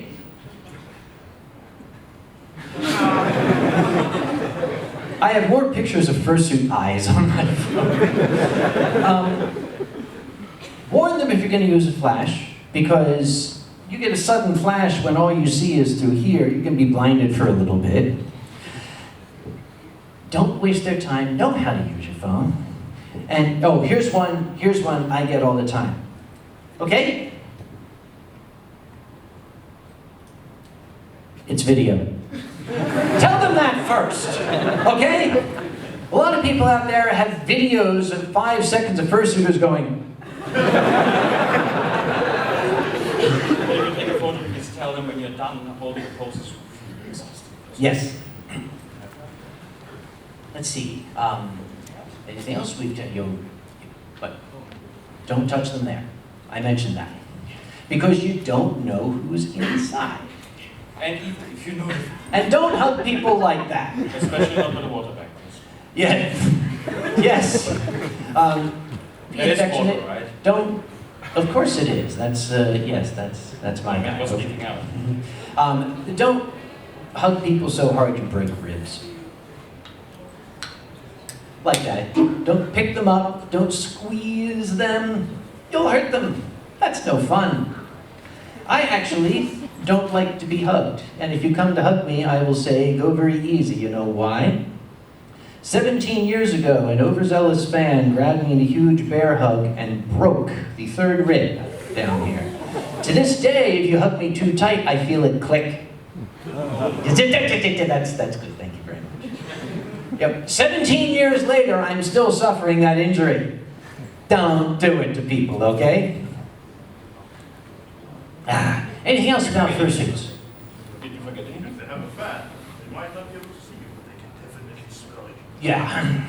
I have more pictures of fursuit eyes on my phone. Warn them if you're going to use a flash, because you get a sudden flash when all you see is through here. You can be blinded for a little bit. Don't waste their time. Know how to use your phone. And, oh, here's one I get all the time. Okay? It's video. Tell them that first, okay? A lot of people out there have videos of 5 seconds of fursuiters going. If you take a photo, you just tell them when you're done holding the pose is really exhausting. Yes. Let's see. Anything else we've done? But don't touch them there. I mentioned that. Because you don't know who's inside. And even if you know, And don't hug people like that. especially not with a water bag. Yeah. Yes. Be That is affectionate. water, right? Don't. Of course it is. That's yes. That's my guy. What's leaking out? Don't hug people so hard you break ribs. Like that. Don't pick them up. Don't squeeze them. You'll hurt them. That's no fun. I actually don't like to be hugged. And if you come to hug me, I will say, go very easy. You know why? 17 years ago, an overzealous fan grabbed me in a huge bear hug and broke the 3rd rib down here. To this day, if you hug me too tight, I feel it click. That's good, thank you very much. Yep, 17 years later, I'm still suffering that injury. Don't do it to people, okay? Anything else about fursuits? Did you forget anything? If they have a fan, they might not be able to see you, but they can definitely smell it. Yeah.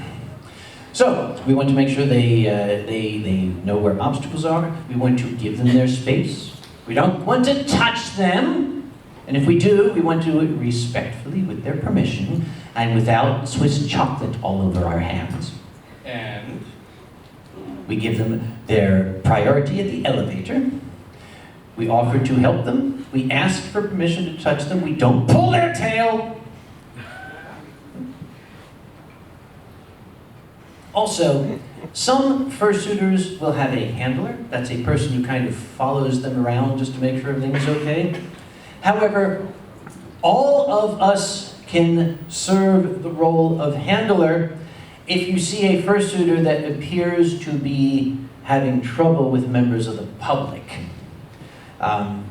So, we want to make sure they know where obstacles are. We want to give them their space. We don't want to touch them. And if we do, we want to do it respectfully, with their permission, and without Swiss chocolate all over our hands. And We give them their priority at the elevator. We offer to help them. We ask for permission to touch them. We don't pull their tail. Also, some fursuiters will have a handler. That's a person who kind of follows them around just to make sure everything's okay. However, all of us can serve the role of handler if you see a fursuiter that appears to be having trouble with members of the public.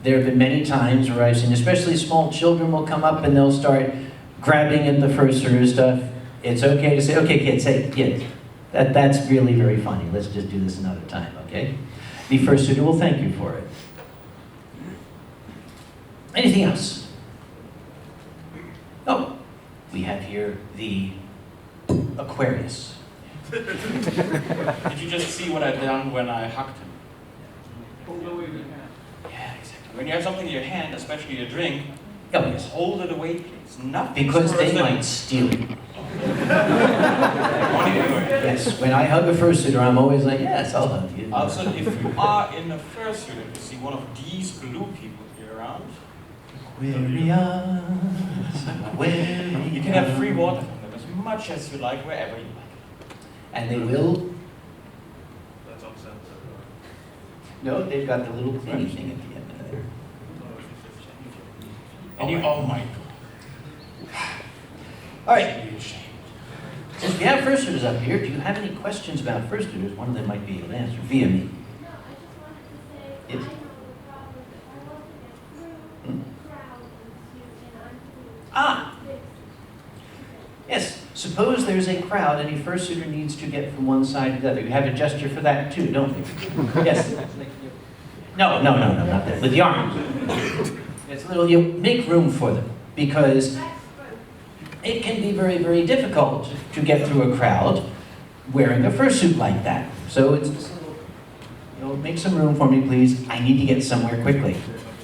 There have been many times where I've seen, especially small children will come up and they'll start grabbing at the fursuiter stuff. It's okay to say, okay kids, hey kids, that's really very funny. Let's just do this another time, okay? The fursuiter will thank you for it. Anything else? Oh, we have here the Aquarius. did you just see what I've done when I hugged him? Yeah, exactly. When you have something in your hand, especially a drink, Oh, yes. hold it away, please. Nothing. Because they might steal it. Yes, when I hug a fursuiter, I'm always like, yes, I'll hug you. Also, if you are in a fursuit and you see one of these blue people here around, Aquarius, you can have free water from them as much as you like, wherever you like. And they will. That's upset. No, they've got the little cleaning thing at the end of there. And you, oh my God. All right. Since we have fursuiters up here, do you have any questions about fursuiters? One of them might be able to answer via me. No, I just wanted to say, Yes. I have a problem with, I work in a Hmm? crowd and I'm Ah, this. yes. Suppose there's a crowd and a fursuiter needs to get from one side to the other. You have a gesture for that too, don't you? Yes. No, not that. With the arms. It's a little, you make room for them because it can be very, very difficult to get through a crowd wearing a fursuit like that. So it's just a little, make some room for me, please. I need to get somewhere quickly.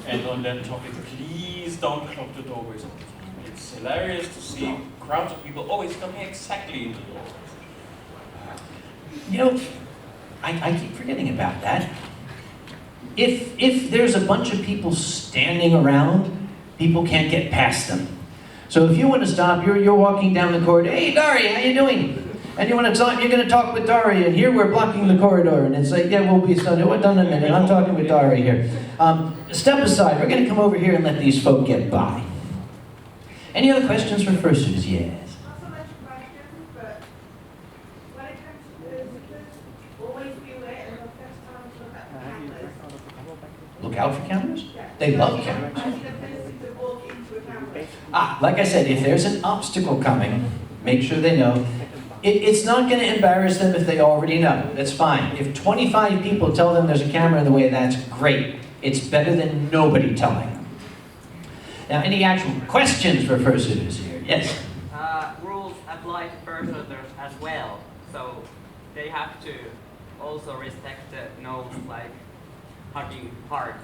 And on that topic, please don't clog the doorways all the time. It's hilarious to see crowds of people always coming exactly into the doorways. I keep forgetting about that. If there's a bunch of people standing around, people can't get past them. So if you want to stop, you're walking down the corridor, hey Dhary, how you doing? and you want to talk, you're going to talk with Dhary, and here we're blocking the corridor, and it's like, yeah, we'll be done in a minute. I'm talking with Dhary here. Step aside. We're going to come over here and let these folk get by. Any other questions for fursuiters? Yes. Not so much questions, but when it comes to visitors, always be aware of the first time to look at the cameras. Look out for cameras? Yeah. They love cameras. I see the tendency to walk into a camera. Like I said, if there's an obstacle coming, make sure they know. It's not going to embarrass them if they already know. That's fine. If 25 people tell them there's a camera in the way, that's great. It's better than nobody telling them. Now, any actual questions for fursuiters here? Yes? Rules apply to fursuiters as well, so they have to also respect the no, like, hugging part.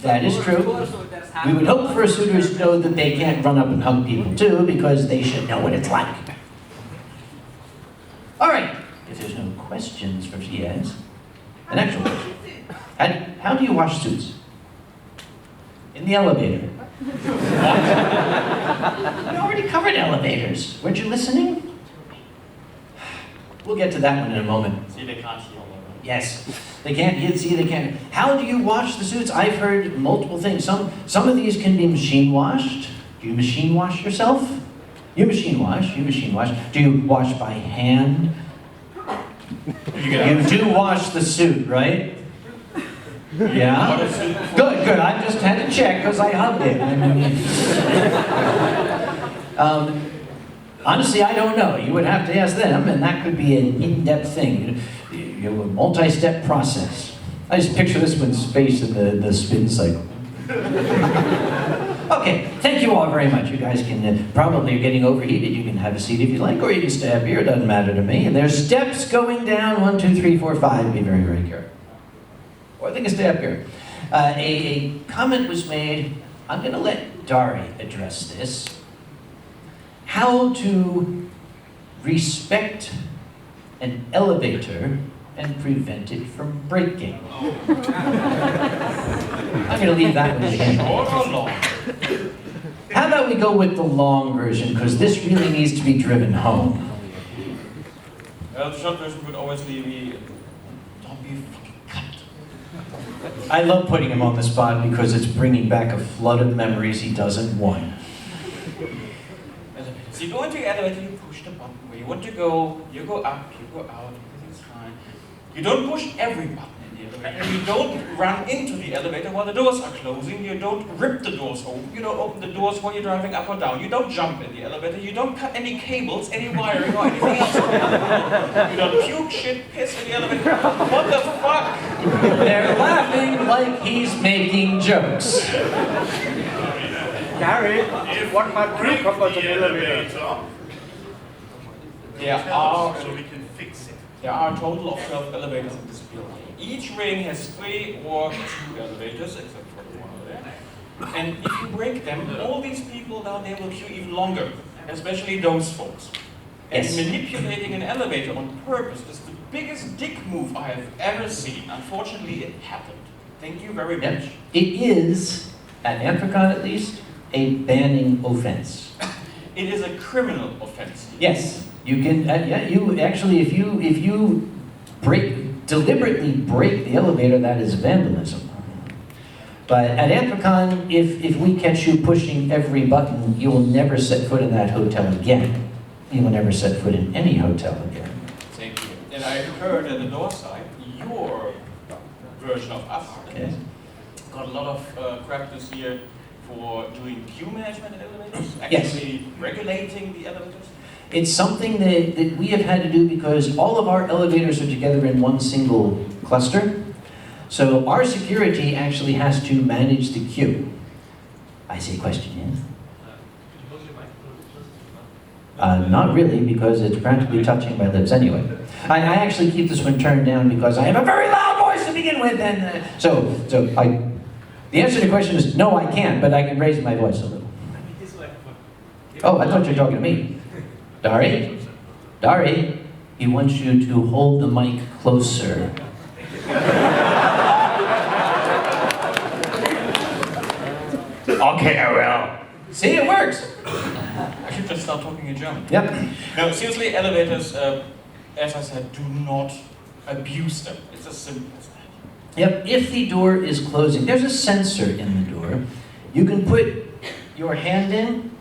That is true. We would hope fursuiters know that they can't run up and hug people too, because they should know what it's like. All right. If there's no questions for yes, an actual question. How do you wash suits? In the elevator. We already covered elevators. Weren't you listening? We'll get to that one in a moment. See, they can't hear all of them. Yes, they can't see, they can't. How do you wash the suits? I've heard multiple things. Some of these can be machine washed. Do you machine wash yourself? You machine wash. Do you wash by hand? You do wash the suit, right? Yeah? Good. I just had to check because I hugged it. Honestly, I don't know. You would have to ask them, and that could be an in-depth thing. You know, a multi-step process. I just picture this one's face in the spin cycle. Okay, thank you all very much. You guys can, probably you're getting overheated. You can have a seat if you like, or you can stay up here. It doesn't matter to me. And there's steps going down, 1, 2, 3, 4, 5. Be very, very careful. Or I think it's stay up here. A comment was made. I'm going to let Dhary address this. How to respect an elevator and prevent it from breaking. I'm going to leave that one to him. How about we go with the long version, because this really needs to be driven home. The short version would always be, don't be fucking cut. I love putting him on the spot because it's bringing back a flood of memories he doesn't want. So you go into the elevator, you push the button where you want to go, you go up, you go out, everything's fine. You don't push every button in the elevator, you don't run into the elevator while the doors are closing, you don't rip the doors open, you don't open the doors while you're driving up or down, you don't jump in the elevator, you don't cut any cables, any wiring or anything else. You don't puke, shit, piss in the elevator. What the fuck? They're laughing like he's making jokes. Dhary, what about cucumbers in elevator? So we can fix it. There are a total of 12 elevators in this building. Each ring has 3 or 2 elevators, except for the one over there. And if you break them, all these people down there will queue even longer, especially those folks. And Yes. manipulating an elevator on purpose is the biggest dick move I have ever seen. Unfortunately, it happened. Thank you very much. It is, at Amphicon at least, a banning offense. It is a criminal offense. Yes, you can. You actually, if you deliberately break the elevator, that is vandalism. But at Amphicon, if we catch you pushing every button, you will never set foot in that hotel again. You will never set foot in any hotel again. Thank you. And I heard at the door side, your version of us Yes. got a lot of crap this year for doing queue management in elevators, Yes. actually regulating the elevators. It's something that we have had to do because all of our elevators are together in one single cluster. So our security actually has to manage the queue. I see a question, yes? Not really, because it's practically touching my lips anyway. I actually keep this one turned down because I have a very loud voice to begin with, and the answer to the question is no, I can't, but I can raise my voice a little. Oh, I thought you were talking to me. Dhary, he wants you to hold the mic closer. Okay, I will. See, it works. I should just start talking in German. Yep. No, seriously, elevators, as I said, do not abuse them. It's as simple as that. Yep, if the door is closing, there's a sensor in the door. You can put your hand in.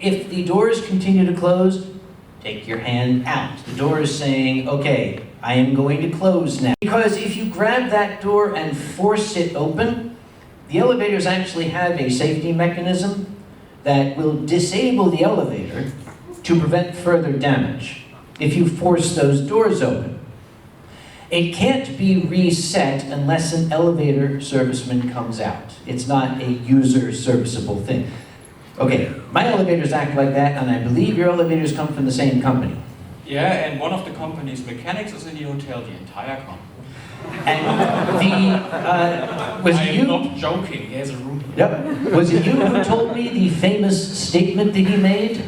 If the doors continue to close, take your hand out. The door is saying, okay, I am going to close now. Because if you grab that door and force it open, the elevators actually have a safety mechanism that will disable the elevator to prevent further damage if you force those doors open. It can't be reset unless an elevator serviceman comes out. It's not a user serviceable thing. Okay, my elevators act like that, and I believe your elevators come from the same company. Yeah, and one of the company's mechanics is in the hotel, the entire company. And was I it you? am not joking, he has a room. Yep. Was it you who told me the famous statement that he made?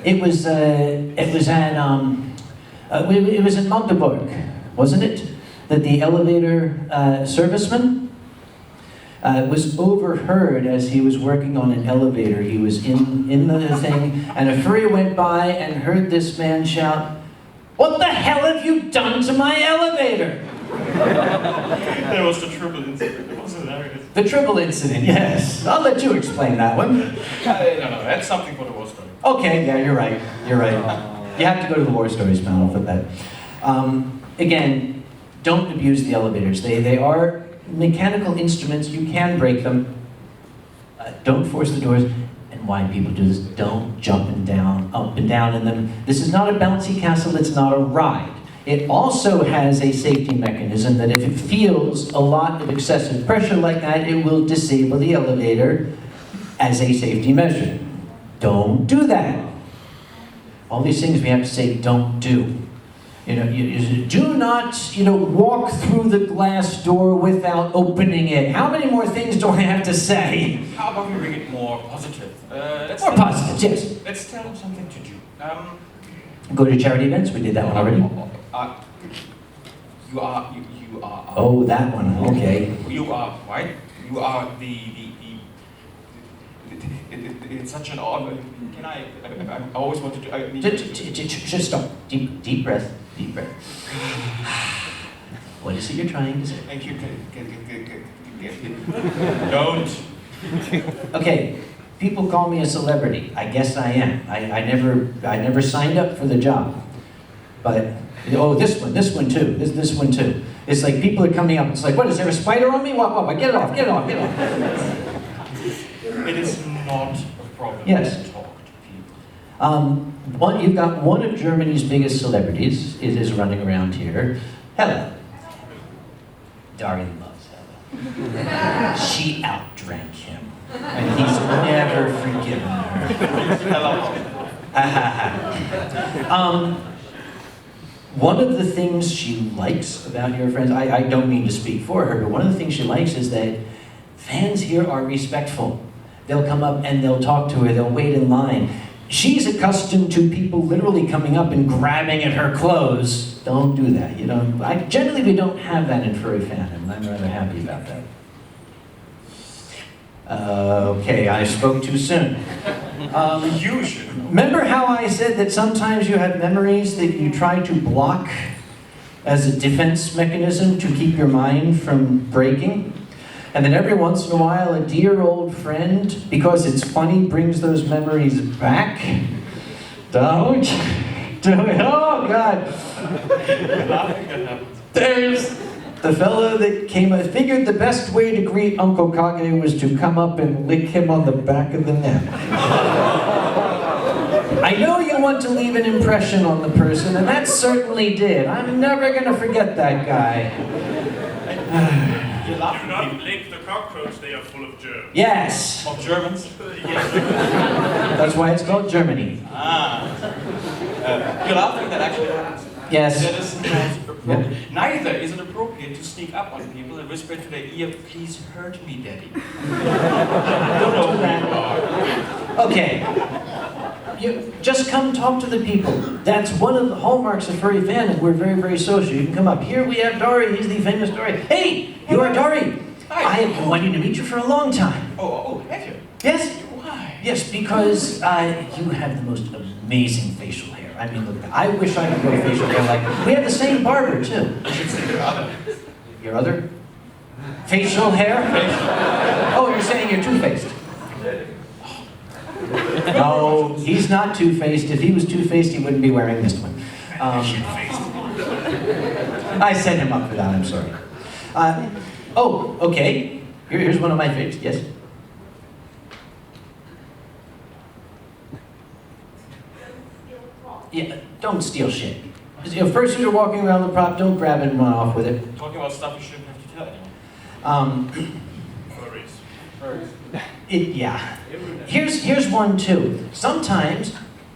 It was in Magdeburg, wasn't it? That the elevator serviceman was overheard as he was working on an elevator. He was in the thing, and a furry went by and heard this man shout, "What the hell have you done to my elevator?" There was the triple incident, it was hilarious. The triple incident, yes. I'll let you explain that one. No, that's something for the war story. Okay, yeah, you're right. You're right. You have to go to the War Stories panel for that. Again, don't abuse the elevators. They are mechanical instruments. You can break them. Don't force the doors. And why people do this, don't jump up and down in them. This is not a bouncy castle. It's not a ride. It also has a safety mechanism that if it feels a lot of excessive pressure like that, it will disable the elevator as a safety measure. Don't do that. All these things we have to say don't do. You do not, walk through the glass door without opening it. How many more things do I have to say? How about we bring it more positive? More positive, yes. Let's tell them something to do. Go to charity events, we did that one already. You are. Oh, that one, okay. You are right. You are it's such an odd. Can I always want to do. I mean, Just stop. Deep breath. Deep breath. What is it you're trying to say? Thank you. Don't. Okay, people call me a celebrity. I guess I am. I never signed up for the job. But this one too. This one too. It's like people are coming up. It's like, what is there a spider on me? What? Get it off! Get it off! Get it off! It is not a problem. Yes. To talk to people. You've got one of Germany's biggest celebrities. It is running around here. Hella. Dhary loves Hella. She outdrank him, and he's never forgiven her. One of the things she likes about your friends, I don't mean to speak for her, but one of the things she likes is that fans here are respectful. They'll come up and they'll talk to her, they'll wait in line. She's accustomed to people literally coming up and grabbing at her clothes. Don't do that. Generally we don't have that in furry fandom, and I'm rather happy about that. Okay, I spoke too soon. You should. Remember how I said that sometimes you have memories that you try to block as a defense mechanism to keep your mind from breaking? And then every once in a while, a dear old friend, because it's funny, brings those memories back? Don't do it. Oh, God. There's the fellow that came, I figured the best way to greet Uncle Kage was to come up and lick him on the back of the neck. I know you want to leave an impression on the person, and that certainly did. I'm never going to forget that guy. You Do not lick the cockroach, they are full of germs. Yes. Of Germans? That's why it's called Germany. You're laughing, that actually happens. Yes. That is not appropriate. Yeah. Neither is it appropriate to sneak up on people and whisper into their ear, "Please hurt me, Daddy." Don't do that. Okay. You just come talk to the people. That's one of the hallmarks of furry fandom. We're very, very social. You can come up. Here we have Dhary. He's the famous Dhary. Hey, you are Dhary. Hi. I have been wanting to meet you for a long time. Oh, have you? Yes? Why? Yes, because you have the most amazing facial hair. I mean, look, I wish I could grow facial hair like we have the same barber too. Your other? Facial hair? Oh, you're saying you're two-faced. No, he's not two-faced. If he was two-faced, he wouldn't be wearing this one. I set him up for that, I'm sorry. Oh, okay. Here's one of my favorites, yes? Yeah, don't steal shit. You know, first you're walking around the prop, don't grab it and run off with it. Talking about stuff you shouldn't have to tell anyone. Furries. Yeah. Here's one too. Sometimes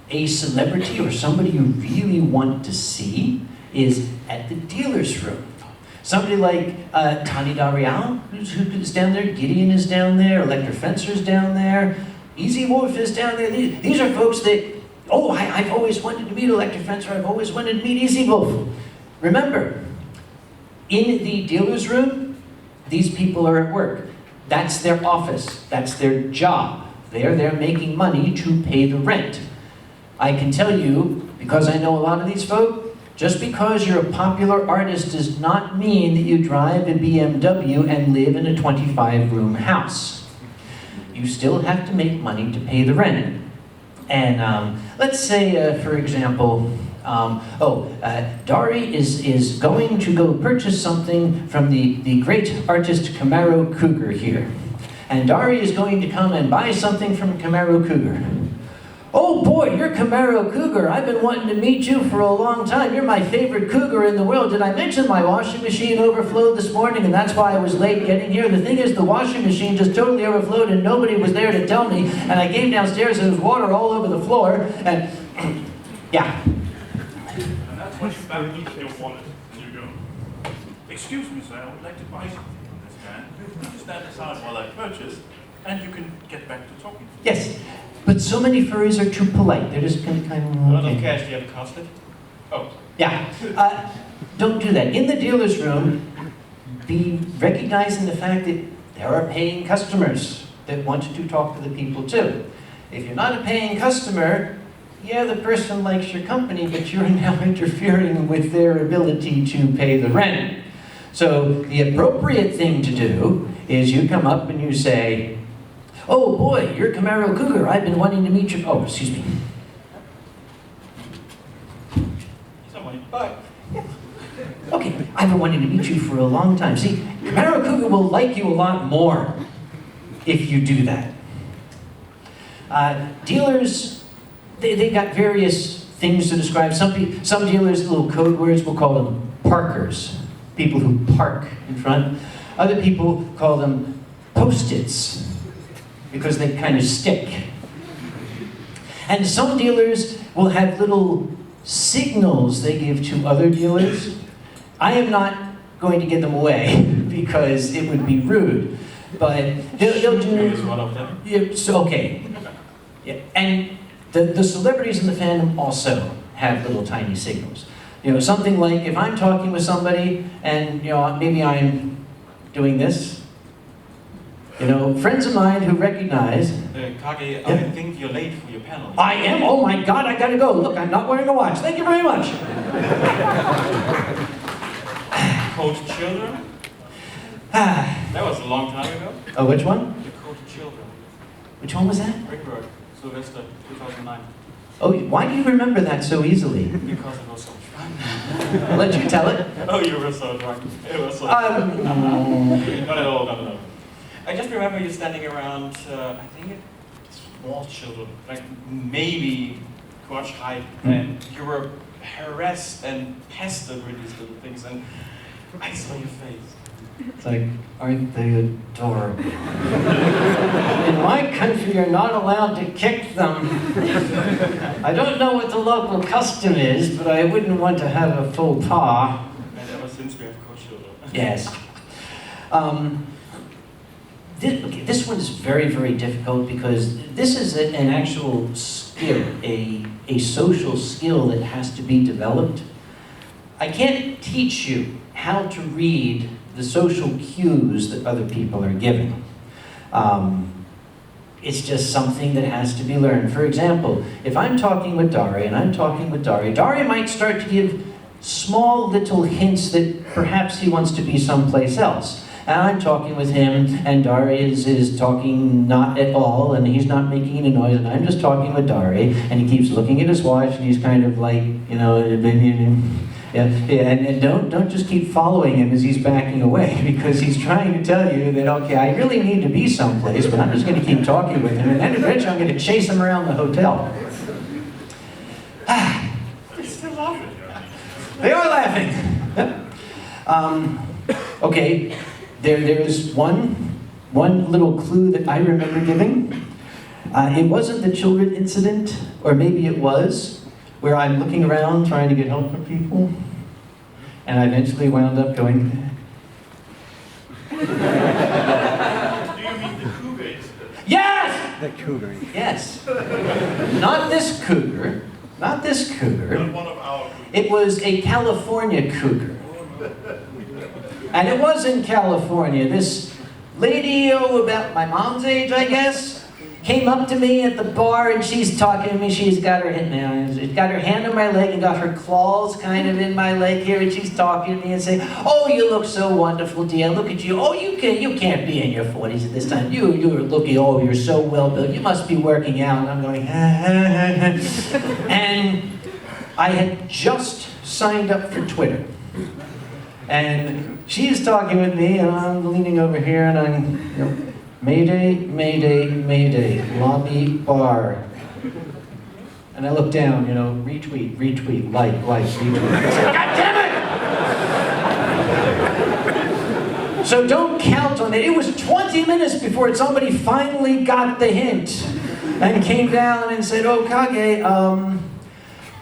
a celebrity or somebody you really want to see is at the dealer's room. Somebody like Kage and Dhary, who's down there, Gideon is down there, Electra Fencer's down there, Easy Wolf is down there. These are folks that, oh, I've always wanted to meet Electra Fencer, I've always wanted to meet Easy Wolf. Remember, in the dealer's room, these people are at work. That's their office, that's their job. They're there making money to pay the rent. I can tell you, because I know a lot of these folk, just because you're a popular artist does not mean that you drive a BMW and live in a 25-room house. You still have to make money to pay the rent. And let's say, for example, Dhary is going to go purchase something from the great artist Camaro Cougar here. And Dhary is going to come and buy something from Camaro Cougar. Oh boy, you're Camaro Cougar. I've been wanting to meet you for a long time. You're my favorite cougar in the world. Did I mention my washing machine overflowed this morning and that's why I was late getting here? The thing is, the washing machine just totally overflowed and nobody was there to tell me. And I came downstairs and there was water all over the floor. And yeah. And that's when you back into your wallet and you go, excuse me, sir, I would like to buy something from this man. Could you stand aside while I purchase? And you can get back to talking. Yes. But so many furries are too polite. They're just kind of A lot of okay. cash, do you have a cost it? Oh. Yeah. Don't do that. In the dealer's room, be recognizing the fact that there are paying customers that want to talk to the people too. If you're not a paying customer, yeah, the person likes your company, but you're now interfering with their ability to pay the rent. So the appropriate thing to do is you come up and you say, oh boy, you're Camaro Cougar. I've been wanting to meet you. Oh, excuse me. Somebody, bye. Okay, I've been wanting to meet you for a long time. See, Camaro Cougar will like you a lot more if you do that. Dealers, they got various things to describe. Some dealers, little code words, will call them parkers, people who park in front. Other people call them post-its, because they kind of stick. And some dealers will have little signals they give to other dealers. I am not going to give them away because it would be rude, but they'll do. Is one of them. Yeah, so, okay. Yeah. And the celebrities in the fandom also have little tiny signals. You know, something like if I'm talking with somebody and, you know, maybe I'm doing this. You know, friends of mine who recognize... Kage, Yeah. I think you're late for your panel. I am? Oh my God, I gotta go. Look, I'm not wearing a watch. Thank you very much. Code Children? That was a long time ago. Oh, which one? The Code Children. Which one was that? Rickberg, Sylvester, 2009. Oh, why do you remember that so easily? Because it was so fun. I'll let you tell it. Oh, you were so drunk. It was so Not Not at all, not at all. I just remember you standing around, I think small children, like maybe crotch height, and you were harassed and pestered with these little things, and I saw your face. It's like, aren't they adorable? In my country, you're not allowed to kick them. I don't know what the local custom is, but I wouldn't want to have a faux pas. And ever since we have coached children. Yes. This one is very, very difficult because this is an actual skill, a social skill that has to be developed. I can't teach you how to read the social cues that other people are giving. it's just something that has to be learned. For example, if I'm talking with Dhary and I'm talking with Dhary, Dhary might start to give small little hints that perhaps he wants to be someplace else. And I'm talking with him, and Dhary is talking not at all, and he's not making any noise, and I'm just talking with Dhary, and he keeps looking at his watch, and he's kind of like, you know, and don't just keep following him as he's backing away, because he's trying to tell you that, okay, I really need to be someplace, but I'm just going to keep talking with him, and then eventually I'm going to chase him around the hotel. They're still laughing. They are laughing. Okay, there is one little clue that I remember giving. It wasn't the children incident, or maybe it was, where I'm looking around trying to get help from people, and I eventually wound up going. Do you mean the cougar incident? Yes! The cougar. Yes. Not this cougar. Not this cougar. Not one of our cougars. It was a California cougar. And it was in California. This lady, about my mom's age, I guess, came up to me at the bar and she's talking to me. She's got her hand on my leg and got her claws kind of in my leg here, and she's talking to me and saying, "Oh, you look so wonderful, dear. Look at you. Oh, you can't be in your 40s at this time. You're looking. Oh, you're so well built. You must be working out." And I'm going, and I had just signed up for Twitter. And she's talking with me, and I'm leaning over here, and I'm, you know, Mayday, Mayday, Mayday, lobby bar. And I look down, you know, retweet, retweet, like, retweet. I said, God damn it! So don't count on it. It was 20 minutes before somebody finally got the hint and came down and said, "Oh, Kage,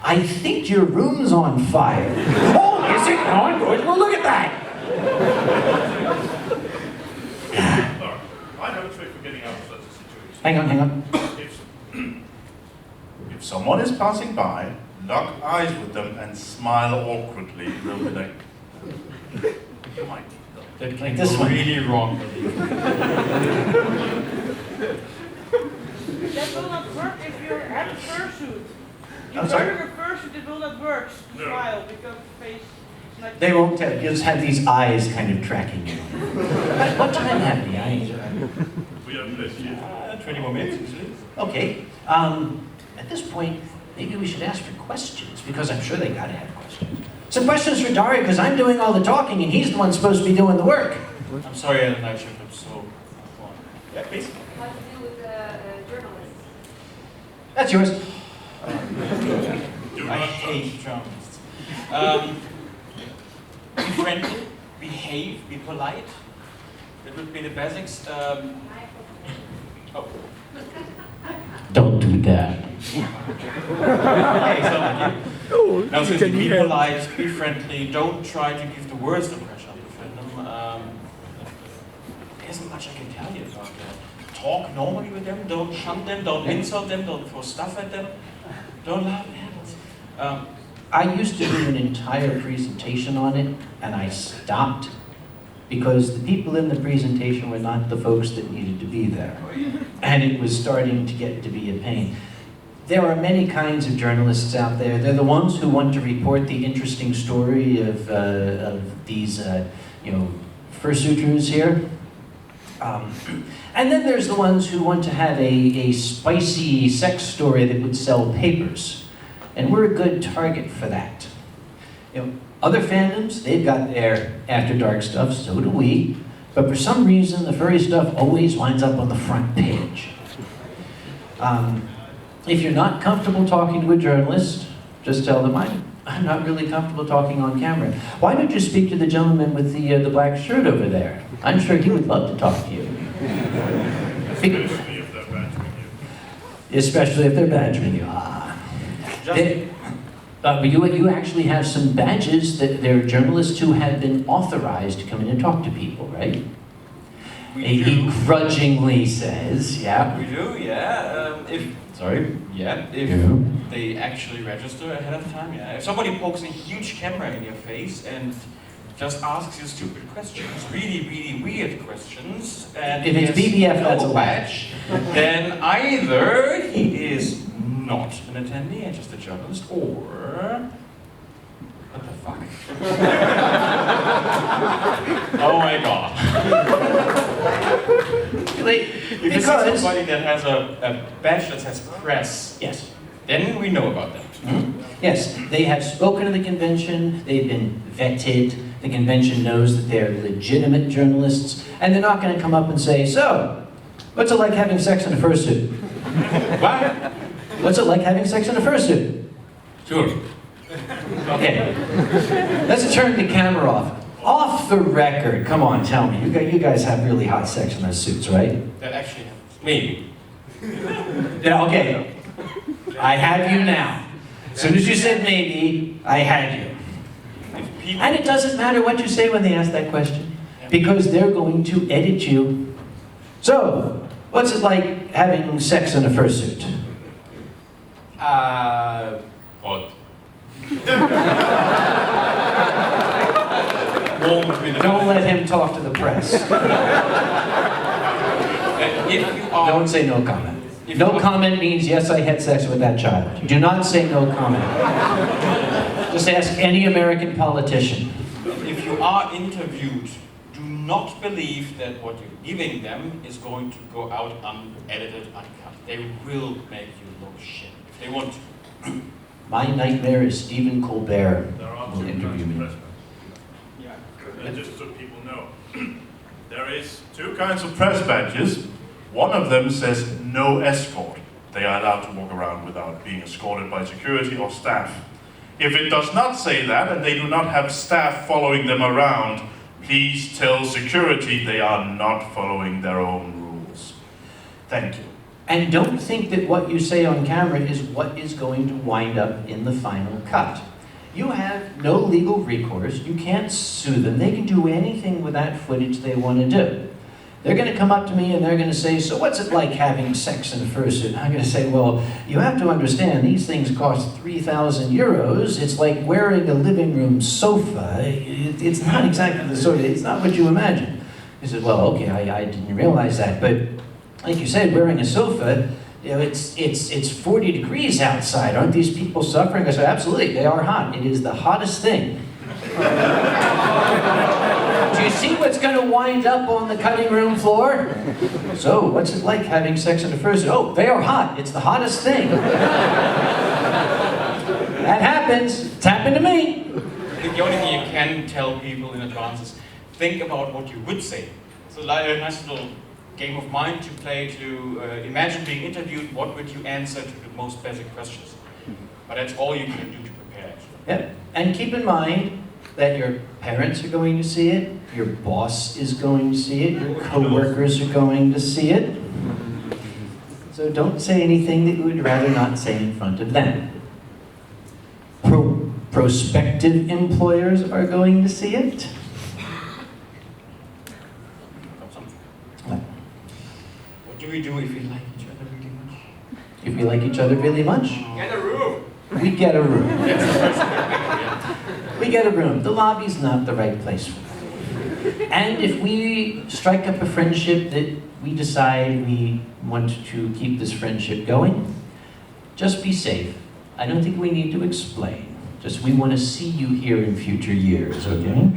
I think your room's on fire." "Oh, is it? Oh, I'm good. Well, look at that. I have a trick for getting out of such a situation. Hang on. If someone is passing by, lock eyes with them and smile awkwardly. They'll be like, "You might need them." Like this one. Really wrong. That will not work if you have a fursuit. I'm sorry? Wearing a fursuit, it will not work. No. Smile, because the face is like... They won't tell. You just have these eyes kind of tracking you. What time have we? We have this here. 20 more minutes. Okay. At this point, maybe we should ask for questions, because I'm sure they gotta have questions. Some questions for Dhary, because I'm doing all the talking and he's the one supposed to be doing the work. I'm sorry I had a night shift. I'm so... Yeah, please. What to do with journalists? That's yours. Do I not hate journalists. Be friendly, behave, be polite. That would be the basics. Oh. Don't do that. Okay, so now, so be polite, be friendly. Don't try to give the worst impression of the film. There isn't much I can tell you about that. Talk normally with them. Don't shun them. Don't insult them. Don't throw stuff at them. Don't laugh at animals. I used to do an entire presentation on it, and I stopped because the people in the presentation were not the folks that needed to be there. And it was starting to get to be a pain. There are many kinds of journalists out there. They're the ones who want to report the interesting story of these, fursuiters here. And then there's the ones who want to have a spicy sex story that would sell papers. And we're a good target for that. Other fandoms, they've got their after dark stuff, so do we. But for some reason, the furry stuff always winds up on the front page. If you're not comfortable talking to a journalist, just tell them I'm not really comfortable talking on camera. Why don't you speak to the gentleman with the black shirt over there? I'm sure he would love to talk to you. Especially if they're badgering you. Especially if they're badgering you. But you actually have some badges that there are journalists who have been authorized to come in and talk to people, right? He grudgingly says, yeah. We do, yeah. If they actually register ahead of time, yeah. If somebody pokes a huge camera in your face and just asks you stupid questions, really, really weird questions, and If it's he has BBF, that's a no lie. badge, then either he is not an attendee and just a journalist, or what the fuck? Oh my god. If it's Because, somebody that has a badge that says press, yes. then we know about them. Yes, they have spoken to the convention, they've been vetted, the convention knows that they're legitimate journalists, and they're not going to come up and say, so, what's it like having sex in a fursuit? What? What's it like having sex in a fursuit? Sure. Okay, let's turn the camera off. Off the record, come on, tell me, you guys have really hot sex in those suits, right? That actually happens. Maybe. Yeah, okay, I have you now. As soon as you said maybe, I had you. If people, And it doesn't matter what you say when they ask that question, because they're going to edit you. So, what's it like having sex in a fursuit? odd. Warm with a- Don't let him talk to the press. If you are, Don't say no comment. If No you- comment means, yes, I had sex with that child. Do not say no comment. Just ask any American politician. if you are interviewed, do not believe that what you're giving them is going to go out unedited, uncut. They will make you look shit if they want to. My nightmare is Stephen Colbert There are will two interview kinds of me. press badges. And just so people know, there is two kinds of press badges. One of them says no escort. They are allowed to walk around without being escorted by security or staff. If it does not say that and they do not have staff following them around, please tell security they are not following their own rules. Thank you. And don't think that what you say on camera is what is going to wind up in the final cut. You have no legal recourse. You can't sue them. They can do anything with that footage they want to do. They're going to come up to me and they're going to say, so what's it like having sex in a fursuit? I'm going to say, well, you have to understand, these things cost 3,000 euros. It's like wearing a living room sofa. It's not exactly the sort of, it's not what you imagine. He said, well, okay, I didn't realize that. But like you said, wearing a sofa, you know, it's 40 degrees outside. Aren't these people suffering? I said, absolutely, they are hot. It is the hottest thing. Do you see what's going to wind up on the cutting room floor? So, what's it like having sex in a fursuit? Oh, they are hot. It's the hottest thing. That happens. It's happened to me. I think the only thing you can tell people in advance is think about what you would say. So like a nice little game of mind to play to imagine being interviewed, what would you answer to the most basic questions? But that's all you can do to prepare actually. Yeah. And keep in mind that your parents are going to see it, your boss is going to see it, your co-workers are going to see it. So don't say anything that you would rather not say in front of them. Prospective employers are going to see it. What do we do if we like each other really much? If we like each other really much, Get a room! we get a room. That's the first thing, yeah. We get a room. The lobby's not the right place for that. And if we strike up a friendship that we decide we want to keep this friendship going, just be safe. I don't think we need to explain. Just we want to see you here in future years, okay?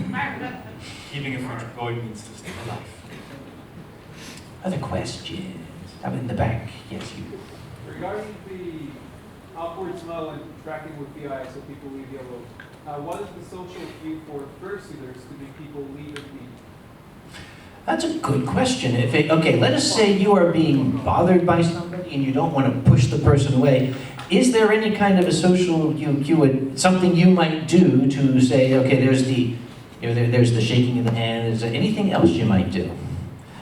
Keeping a friendship going means to stay alive. Other questions? How about in the back? Yes, you. Regarding the upward smell and tracking with PI so people leave yellow, what is the social cue for fursuiters to make people leave and leave? That's a good question. Okay, let us say you are being bothered by somebody and you don't want to push the person away. Is there any kind of a social cue, something you might do to say, okay, there's the, there's the shaking of the hand. Is there anything else you might do?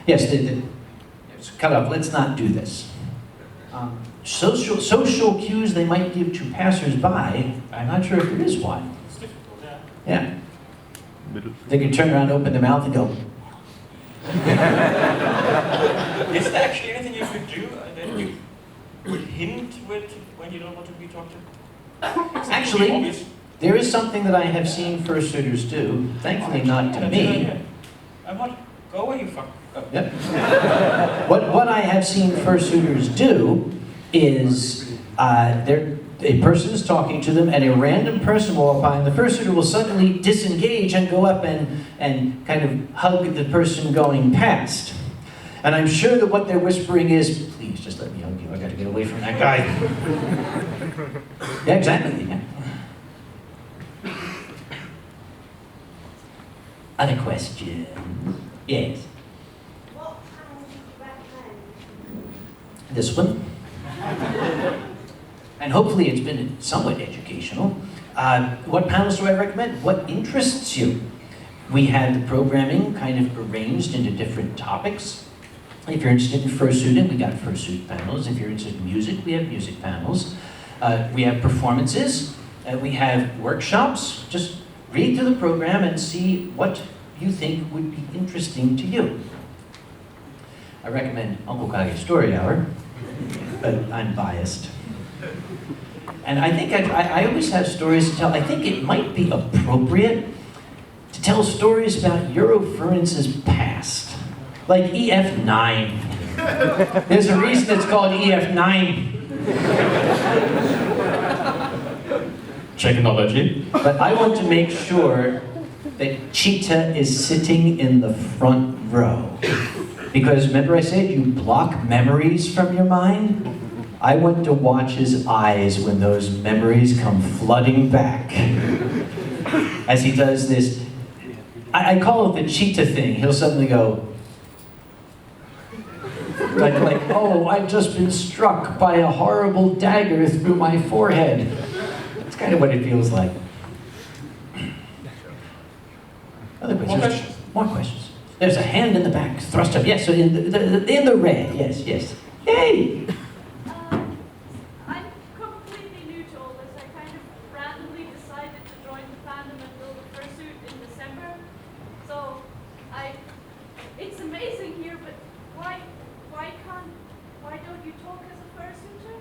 Yes, it's cut off. Let's not do this. Social cues they might give to passers-by. I'm not sure if there is one. It's difficult, yeah. Yeah. They can turn around, open their mouth, and go. Is there actually anything you could do that you would hint with when you don't want to be talked to? Actually, Obvious. There is something that I have seen fursuiters do, thankfully not to me. I'm not. Go away, you fuck. Oh. Yep. What I have seen fursuiters do is a person is talking to them and a random person will walk by and the fursuiter will suddenly disengage and go up and kind of hug the person going past. And I'm sure that what they're whispering is, please just let me hug you, I gotta get away from that guy. Yeah, exactly. Yeah. Other question? Yes. What panel do you recommend? This one. And hopefully it's been somewhat educational. What panels do I recommend? What interests you? We had the programming kind of arranged into different topics. If you're interested in fursuiting, we got fursuit panels. If you're interested in music, we have music panels. We have performances. We have workshops. Just read through the program and see what you think would be interesting to you. I recommend Uncle Kage's Story Hour, but I'm biased. And I think I always have stories to tell. I think it might be appropriate to tell stories about Eurofurrence's past, like EF9. There's a reason it's called EF9. Technology. But I want to make sure that Cheetah is sitting in the front row. Because remember I said you block memories from your mind? I want to watch his eyes when those memories come flooding back. As he does this, I call it the cheetah thing. He'll suddenly go, like, oh, I've just been struck by a horrible dagger through my forehead. That's kind of what it feels like. Other questions? More questions. There's a hand in the back, thrust up. Yes, so in the red. Yes, yes. Yay! I'm completely new to all this. I kind of randomly decided to join the fandom and build a fursuit in December. So it's amazing here, but why don't you talk as a fursuiter?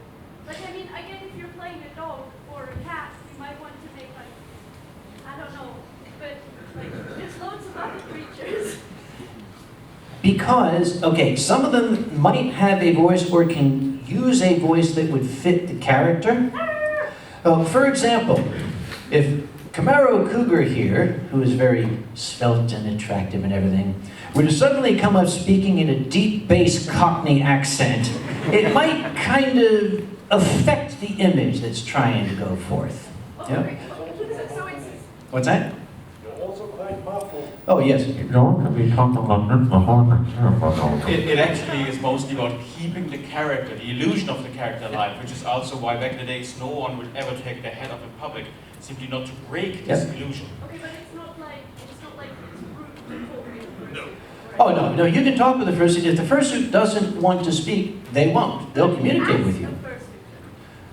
Like, I mean, I get if you're playing a dog or a cat, you might want to make like, I don't know, but like, there's loads of other creatures. Because, okay, some of them might have a voice or can use a voice that would fit the character. For example, if Camaro Cougar here, who is very svelte and attractive and everything, were to suddenly come up speaking in a deep bass Cockney accent, it might kind of affect the image that's trying to go forth. Yeah? So it's... What's that? You're also quite powerful. Oh, yes. It actually is mostly about keeping the character, the illusion of the character alive, which is also why back in the days no one would ever take their head off in public, simply not to break this illusion. Okay, but it's not like it's rude to talk in No. Oh, no, you can talk with the fursuit. If the fursuit doesn't want to speak, they won't. They'll communicate with you.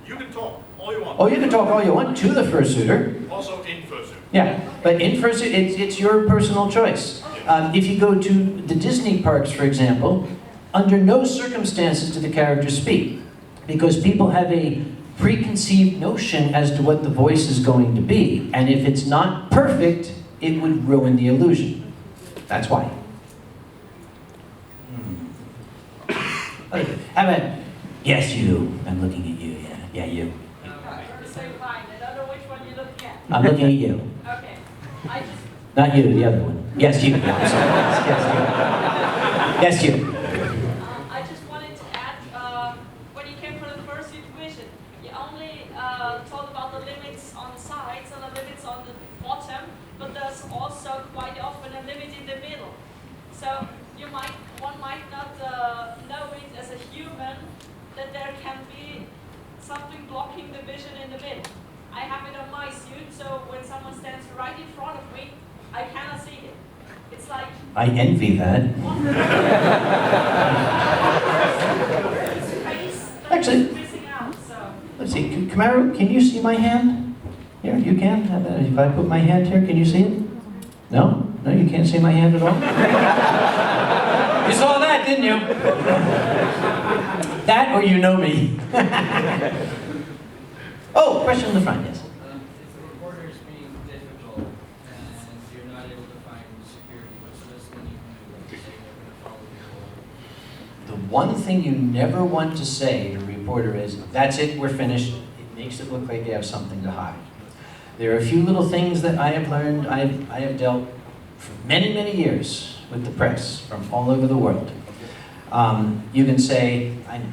You can talk all you want. Oh, you can talk all you want to the fursuiter. Also in fursuit. Yeah, but in fursuit, it's your personal choice. If you go to the Disney parks, for example, under no circumstances do the characters speak, because people have a preconceived notion as to what the voice is going to be, and if it's not perfect, it would ruin the illusion. That's why. Okay. How about, yes, you. I'm looking at you, yeah. Yeah, you. We're the same kind. I don't know which one you're looking at. I'm looking at you. Okay. I just... Not you, the other one. Yes, you. Yeah, I'm sorry. Yes, you. Yes, you. I just wanted to add, when you came for the fursuit division, you only talked about the limits on the sides and the limits on the bottom, but there's also quite often a limit in the middle. So one might not know it as a human that there can be something blocking the vision in the middle. I have it on my suit, so when someone stands right in front of me, I cannot see it. It's like... I envy that. Actually, missing out, so... let's see. Camaro, can you see my hand? Here, you can? How about if I put my hand here, can you see it? No? No, you can't see my hand at all? You saw that, didn't you? That or you know me. Oh, question in the front, yes. Is the reporter's one thing you never want to say to a reporter is, that's it, we're finished. It makes it look like they have something to hide. There are a few little things that I have learned. I have dealt for many, many years with the press from all over the world. You can say, I'm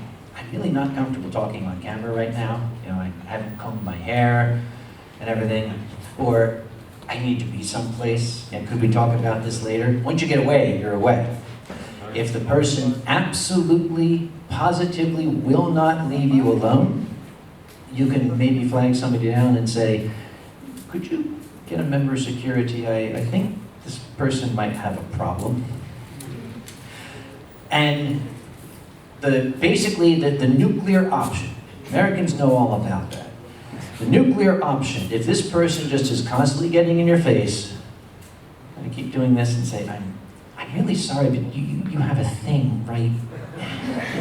really not comfortable talking on camera right now. You know, I haven't combed my hair and everything. Or, I need to be someplace, and could we talk about this later? Once you get away, you're away. If the person absolutely, positively will not leave you alone, you can maybe flag somebody down and say, could you get a member of security? I think this person might have a problem. And basically the nuclear option, Americans know all about that. The nuclear option, if this person just is constantly getting in your face, I'm going to keep doing this and say, I'm really sorry, but you have a thing, right?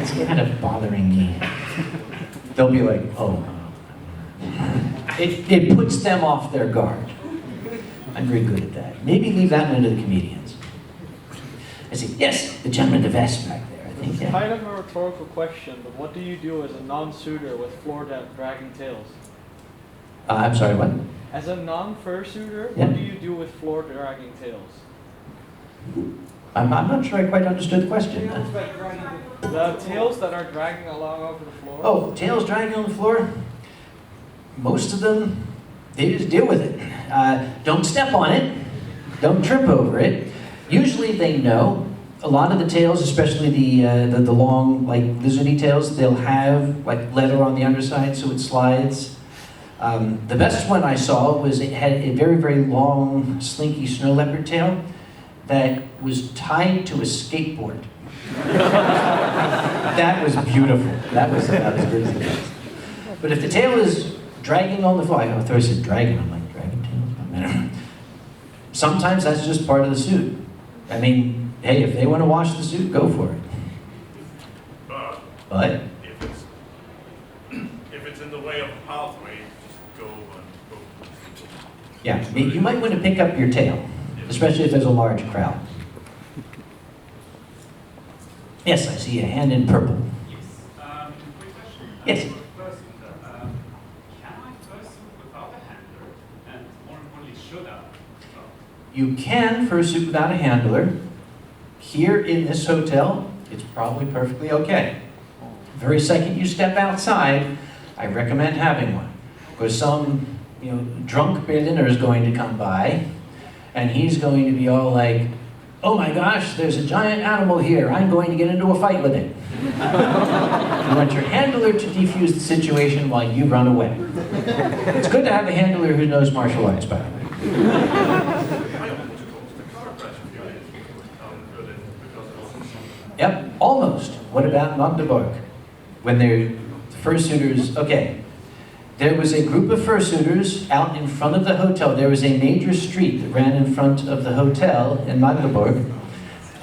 It's kind of bothering me. They'll be like, oh. It puts them off their guard. I'm very good at that. Maybe leave that one to the comedians. I say, yes, the gentleman in the vest back there, I think. It's Yeah. kind of a rhetorical question, but what do you do as a non-suitor with floor dragging tails? I'm sorry, what? As a non-fursuiter, Yeah. what do you do with floor dragging tails? I'm not sure I quite understood the question. The tails that are dragging along over the floor? Oh, tails dragging on the floor? Most of them, they just deal with it. Don't step on it. Don't trip over it. Usually they know. A lot of the tails, especially the long, like lizardy tails, they'll have like leather on the underside so it slides. The best one I saw was it had a very, very long, slinky snow leopard tail that was tied to a skateboard. That was beautiful. That was about as good as it gets. But if the tail is dragging on the floor, I thought I said dragging, I'm like, dragging tails? Sometimes that's just part of the suit. I mean, hey, if they want to wash the suit, go for it. But if it's in the way of a pathway, just go and go. yeah, you might want to pick up your tail, especially if there's a large crowd. Yes, I see a hand in purple. Yes. Quick question. Yes. Can I fursuit without a handler? And more importantly, should I? You can fursuit without a handler. Here in this hotel, it's probably perfectly okay. The very second you step outside, I recommend having one. Because some, drunk Berliner is going to come by, and he's going to be all like, oh my gosh, there's a giant animal here. I'm going to get into a fight with it. You want your handler to defuse the situation while you run away. It's good to have a handler who knows martial arts, by the way. Yep, almost. What about Magdeburg? When they're fursuiters, okay. There was a group of fursuiters out in front of the hotel. There was a major street that ran in front of the hotel in Magdeburg.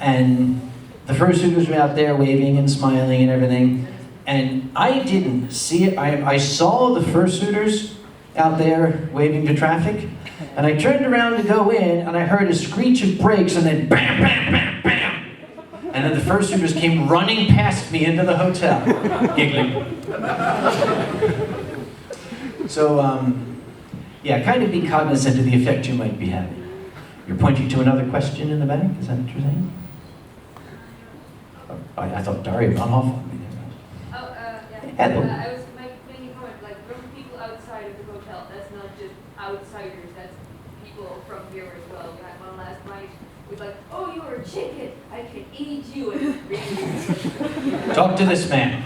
And the fursuiters were out there waving and smiling and everything. And I didn't see it. I saw the fursuiters out there waving to traffic. And I turned around to go in, and I heard a screech of brakes, and then bam, bam, bam, bam. And then the fursuiters came running past me into the hotel, giggling. So, yeah, kind of be cognizant of the effect you might be having. You're pointing to another question in the back? Is that what you're saying? I thought Dhary ran off on me there. I was making a comment, like, from people outside of the hotel, that's not just outsiders, that's people from here as well. We had one last night, was like, oh, you're a chicken, I can eat you. And really Talk to this man.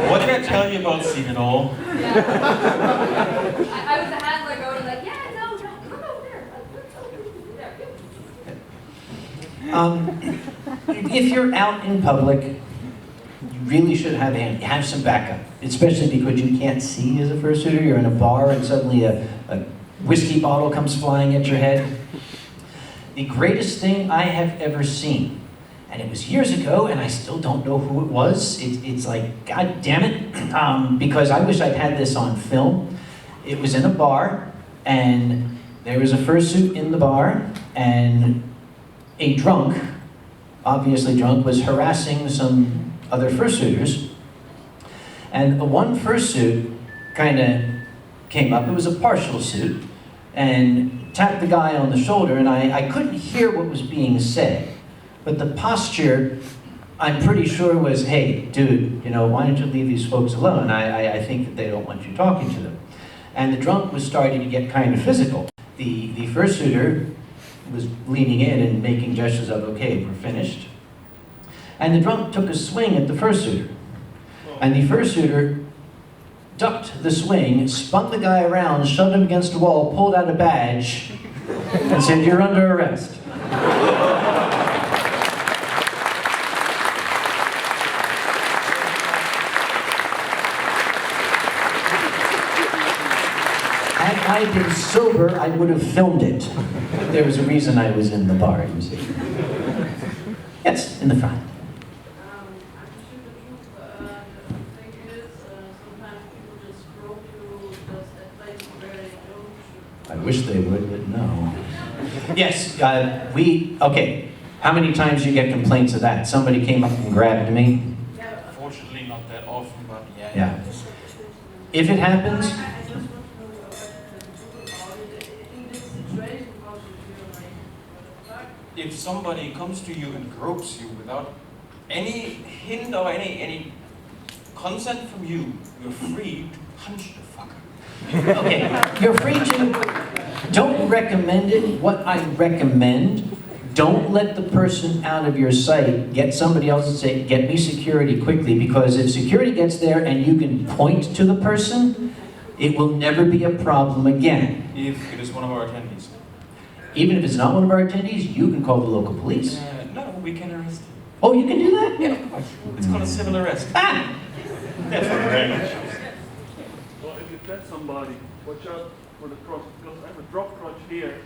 What did I tell you about seeing it all? Yeah. I was a handler going like, yeah, no, come over there. If you're out in public, you really should have some backup, especially because you can't see as a fursuiter. You're in a bar and suddenly a whiskey bottle comes flying at your head. The greatest thing I have ever seen, and it was years ago, and I still don't know who it was. It's like, God damn it, because I wish I'd had this on film. It was in a bar, and there was a fursuit in the bar, and a drunk, obviously drunk, was harassing some other fursuiters. And one fursuit kind of came up, it was a partial suit, and tapped the guy on the shoulder, and I couldn't hear what was being said. But the posture, I'm pretty sure was, hey, dude, you know, why don't you leave these folks alone? I think that they don't want you talking to them. And the drunk was starting to get kind of physical. The fursuiter was leaning in and making gestures of, okay, we're finished. And the drunk took a swing at the fursuiter. And the fursuiter ducked the swing, spun the guy around, shoved him against the wall, pulled out a badge, and said, "You're under arrest." Had I been sober, I would have filmed it. But there was a reason I was in the bar, you see. Yes, in the front. I wish they would, but no. Yes, okay. How many times do you get complaints of that? Somebody came up and grabbed me? Fortunately, not that often, but yeah. Yeah. If it happens, if somebody comes to you and gropes you without any hint or any consent from you, you're free to punch the fucker. okay, you're free to, don't recommend it. What I recommend, don't let the person out of your sight. Get somebody else to say, get me security quickly, because if security gets there and you can point to the person, it will never be a problem again. If it is one of our attendees. Even if it's not one of our attendees, you can call the local police. No, we can arrest him. Oh, you can do that? Yeah, of course. It's called a civil arrest. Ah! That's what we're doing. Well, if you pet somebody, watch out for the cross, because I have a drop crotch here,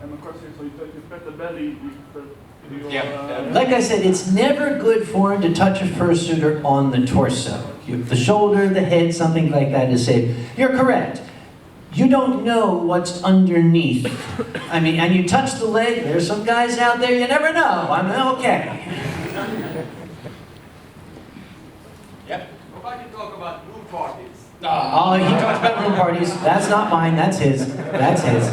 and of course, so if you pet the belly, Like I said, it's never good form to touch a fursuiter on the torso. The shoulder, the head, something like that is safe. You're correct. You don't know what's underneath. I mean, and you touch the leg, there's some guys out there, you never know. I'm okay. Yep. Nobody talk about room parties. Oh, he talks about room parties. That's not mine, that's his. That's his.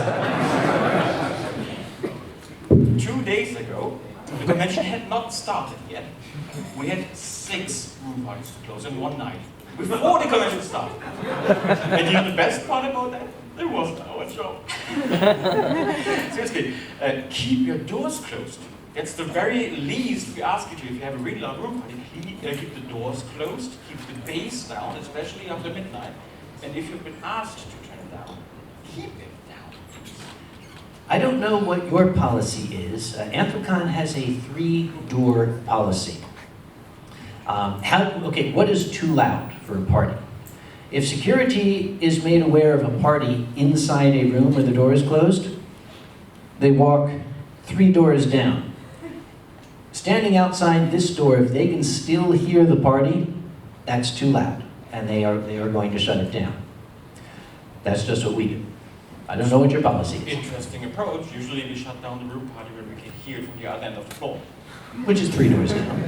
2 days ago, the convention had not started yet. We had 6 room parties to close in one night, before the convention started. And you know the best part about that? It wasn't our job. Seriously, keep your doors closed. That's the very least we ask you to. If you have a really loud room party, keep the doors closed, keep the bass down, especially after midnight. And if you've been asked to turn it down, keep it down. I don't know what your policy is. Anthrocon has a 3-door policy. Okay, what is too loud for a party? If security is made aware of a party inside a room where the door is closed, they walk 3 doors down. Standing outside this door, if they can still hear the party, that's too loud, and they are going to shut it down. That's just what we do. I don't know what your policy is. Interesting approach. Usually we shut down the room party when we can hear it from the other end of the floor. Which is 3 doors down.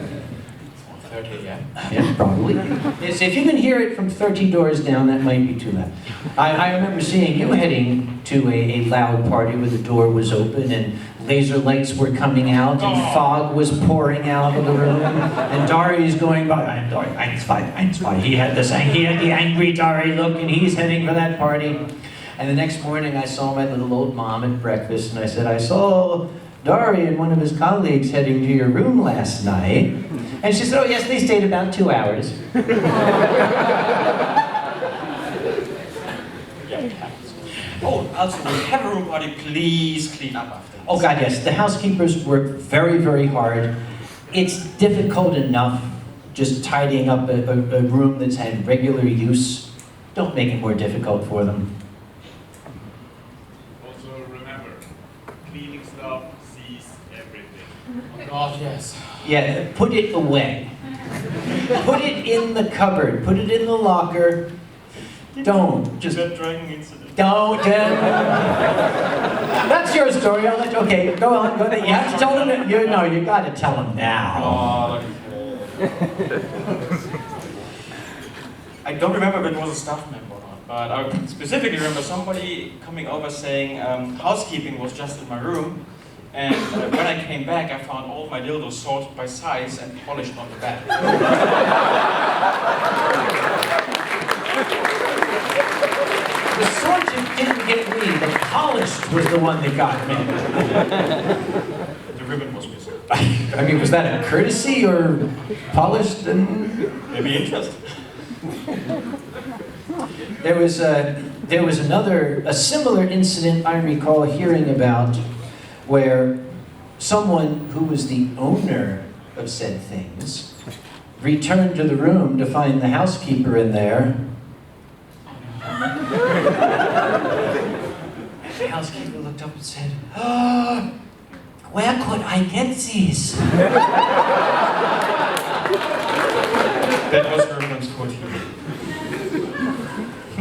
30, yeah. Yeah, probably. Yes, if you can hear it from 30 doors down, that might be too loud. I remember seeing you heading to a loud party where the door was open and laser lights were coming out and fog was pouring out of the room. And Dhary is going by. It's fine. He had the angry Dhary look, and he's heading for that party. And the next morning I saw my little old mom at breakfast, and I said, I saw Dhary and one of his colleagues heading to your room last night. And she said, oh yes, they stayed about 2 hours. Oh, also, when you have a room party, please clean up after. Oh God, yes. The housekeepers work very, very hard. It's difficult enough just tidying up a room that's had regular use. Don't make it more difficult for them. Also remember, cleaning stuff sees everything. Oh God, yes. Yeah, put it away. Put it in the cupboard. Put it in the locker. Don't. Just That dragging incident. don't. That's your story. I'll let you, okay, go on. Go ahead. You have to tell him. No, you got to tell him now. Oh, okay. I don't remember if it was a staff member or not, but I specifically remember somebody coming over saying housekeeping was just in my room, and when I came back, I found all my dildos sorted by size and polished on the bed. The sorted didn't get me. The polished was the one that got me. The ribbon was missing. I mean, was that a courtesy or polished? Maybe interesting. There was a similar incident I recall hearing about, where someone who was the owner of said things returned to the room to find the housekeeper in there. The housekeeper looked up and said, "Oh, where could I get these?" That was reference 14.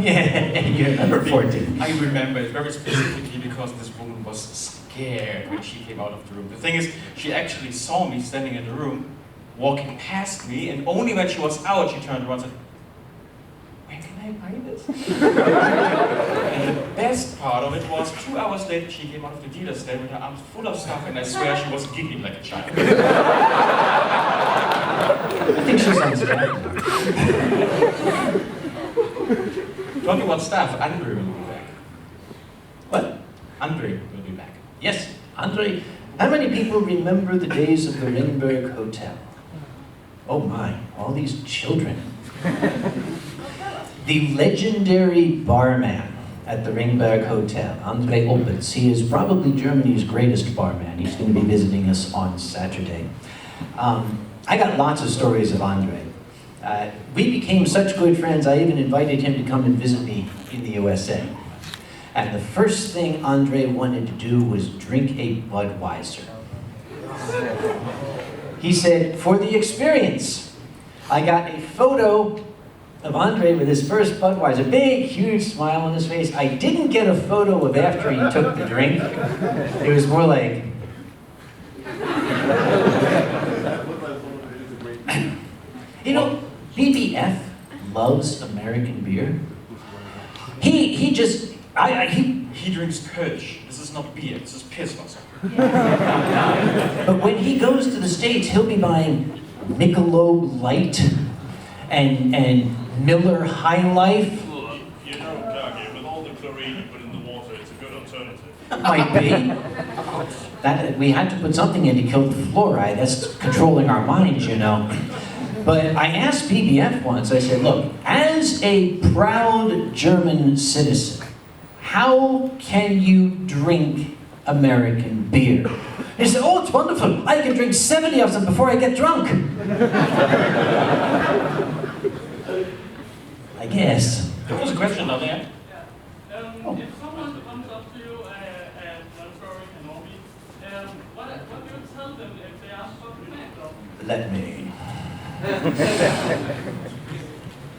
Yeah, you remember 14. I remember it very specifically because this woman was scared when she came out of the room. The thing is, she actually saw me standing in the room, walking past me, and only when she was out, she turned around and said, "Where can I buy this?" And the best part of it was, 2 hours later, she came out of the dealer's stand with her arms full of stuff, and I swear she was giggling like a child. I think she sounds bad. Talking about staff, Andre will be back. What? Andre will be back. Yes, Andre. How many people remember the days of the Ringberg Hotel? Oh my, all these children. The legendary barman at the Ringberg Hotel, Andre Opitz. He is probably Germany's greatest barman. He's going to be visiting us on Saturday. I got lots of stories of Andre. We became such good friends, I even invited him to come and visit me in the USA. And the first thing Andre wanted to do was drink a Budweiser. He said, "For the experience." I got a photo of Andre with his first Budweiser, big, huge smile on his face. I didn't get a photo of after he took the drink. It was more like... You know, BBF loves American beer. He just, He drinks Kölsch. This is not beer, this is piss also. But when he goes to the States, he'll be buying Michelob Light and Miller High Life. You know, Kage, with all the chlorine you put in the water, it's a good alternative. Might be. We had to put something in to kill the fluoride. That's controlling our minds, you know. But I asked BBF once, I said, "Look, as a proud German citizen, how can you drink American beer?" He said, "Oh, it's wonderful. I can drink 70 of them before I get drunk." I guess. There was a question down there. If someone comes up to you and furry and hobby, what do you tell them if they ask for permission? Let me.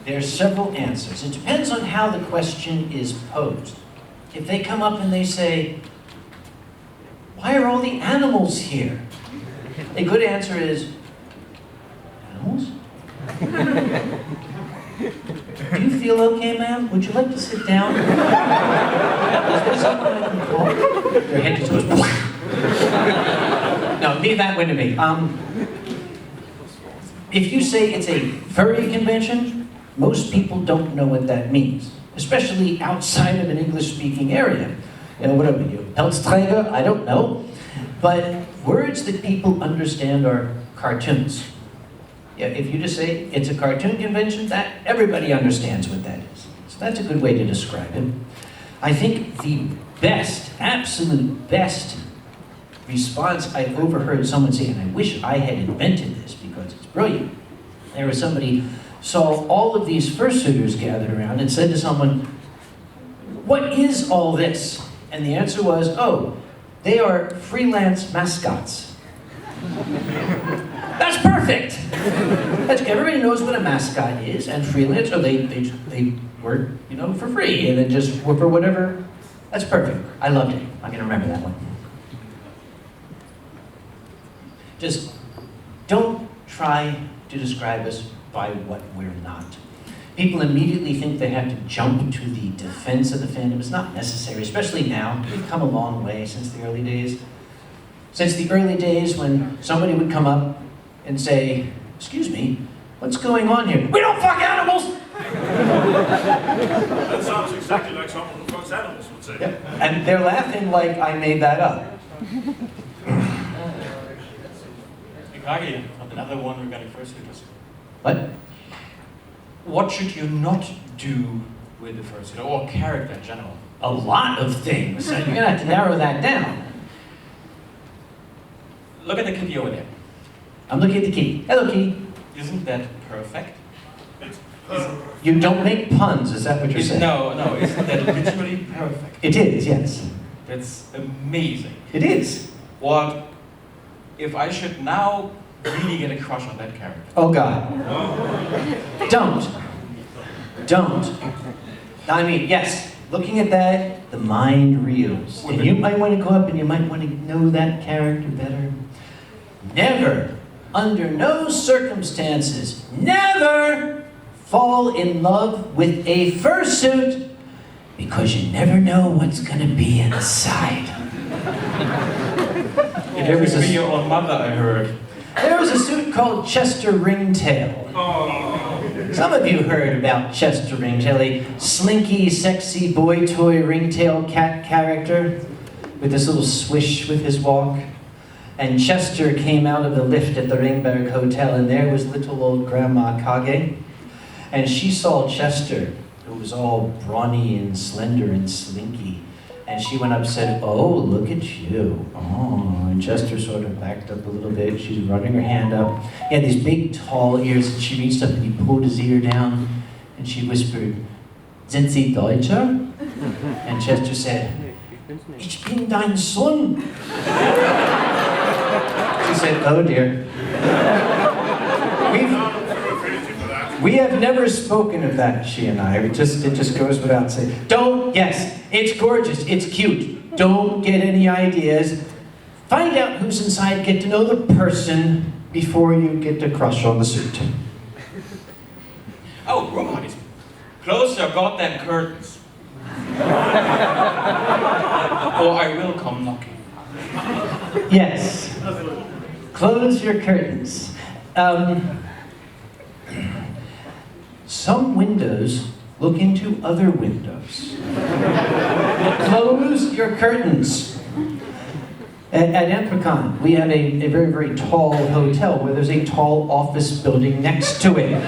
There are several answers. It depends on how the question is posed. If they come up and they say, "Why are all the animals here?" A good answer is, "Animals? Do you feel okay, ma'am? Would you like to sit down? Is there someone I can call?" Their head just goes, No, leave that one to me. If you say it's a furry convention, most people don't know what that means, especially outside of an English-speaking area. You know, whatever you, Pelzträger, I don't know. But words that people understand are cartoons. Yeah, if you just say it's a cartoon convention, that everybody understands what that is. So that's a good way to describe it. I think the best, absolute best response I've overheard someone say, and I wish I had invented this because it's brilliant. There was somebody saw all of these fursuiters gathered around and said to someone, "What is all this?" And the answer was, "Oh, they are freelance mascots." That's perfect! That's, everybody knows what a mascot is, and freelance, or they work, for free, and then just work for whatever. That's perfect. I loved it. I'm gonna remember that one. Just don't try to describe us by what we're not. People immediately think they have to jump to the defense of the fandom. It's not necessary, especially now. We've come a long way since the early days. Since the early days when somebody would come up and say, "Excuse me, what's going on here?" "We don't fuck animals!" That sounds exactly like someone who fucks animals would say. Yep. And they're laughing like I made that up. Kage, another one regarding fursuiters. What? What should you not do with the fursuiter, or character in general? A lot of things. You're gonna have to narrow that down. Look at the kitty over there. I'm looking at the kitty. Hello, kitty. Isn't that perfect? You don't make puns, is that what you're saying? No, isn't that literally perfect? It is, yes. That's amazing. It is. What if I should now really get a crush on that character? Oh, God. Don't. I mean, yes, looking at that, the mind reels. And you might want to go up and you might want to know that character better. Never, under no circumstances, never fall in love with a fursuit, because you never know what's going to be inside. It was your own mother, I heard. There was a suit called Chester Ringtail. Some of you heard about Chester Ringtail, a slinky, sexy boy toy ringtail cat character with this little swish with his walk. And Chester came out of the lift at the Ringberg Hotel, and there was little old Grandma Kage. And she saw Chester, who was all brawny and slender and slinky. And she went up and said, "Oh, look at you." Oh, and Chester sort of backed up a little bit. She's running her hand up. He had these big, tall ears, and she reached up and he pulled his ear down, and she whispered, "Sind Sie Deutscher?" And Chester said, "Ich bin dein Sohn." She said, "Oh dear." We have never spoken of that, she and I. It just goes without saying. Yes, it's gorgeous, it's cute. Don't get any ideas. Find out who's inside, get to know the person before you get to crush on the suit. Oh, right. Close your goddamn curtains. Or I will come knocking. Yes. Close your curtains. Some windows look into other windows. Close your curtains. At Anthrocon, we have a very, very tall hotel where there's a tall office building next to it.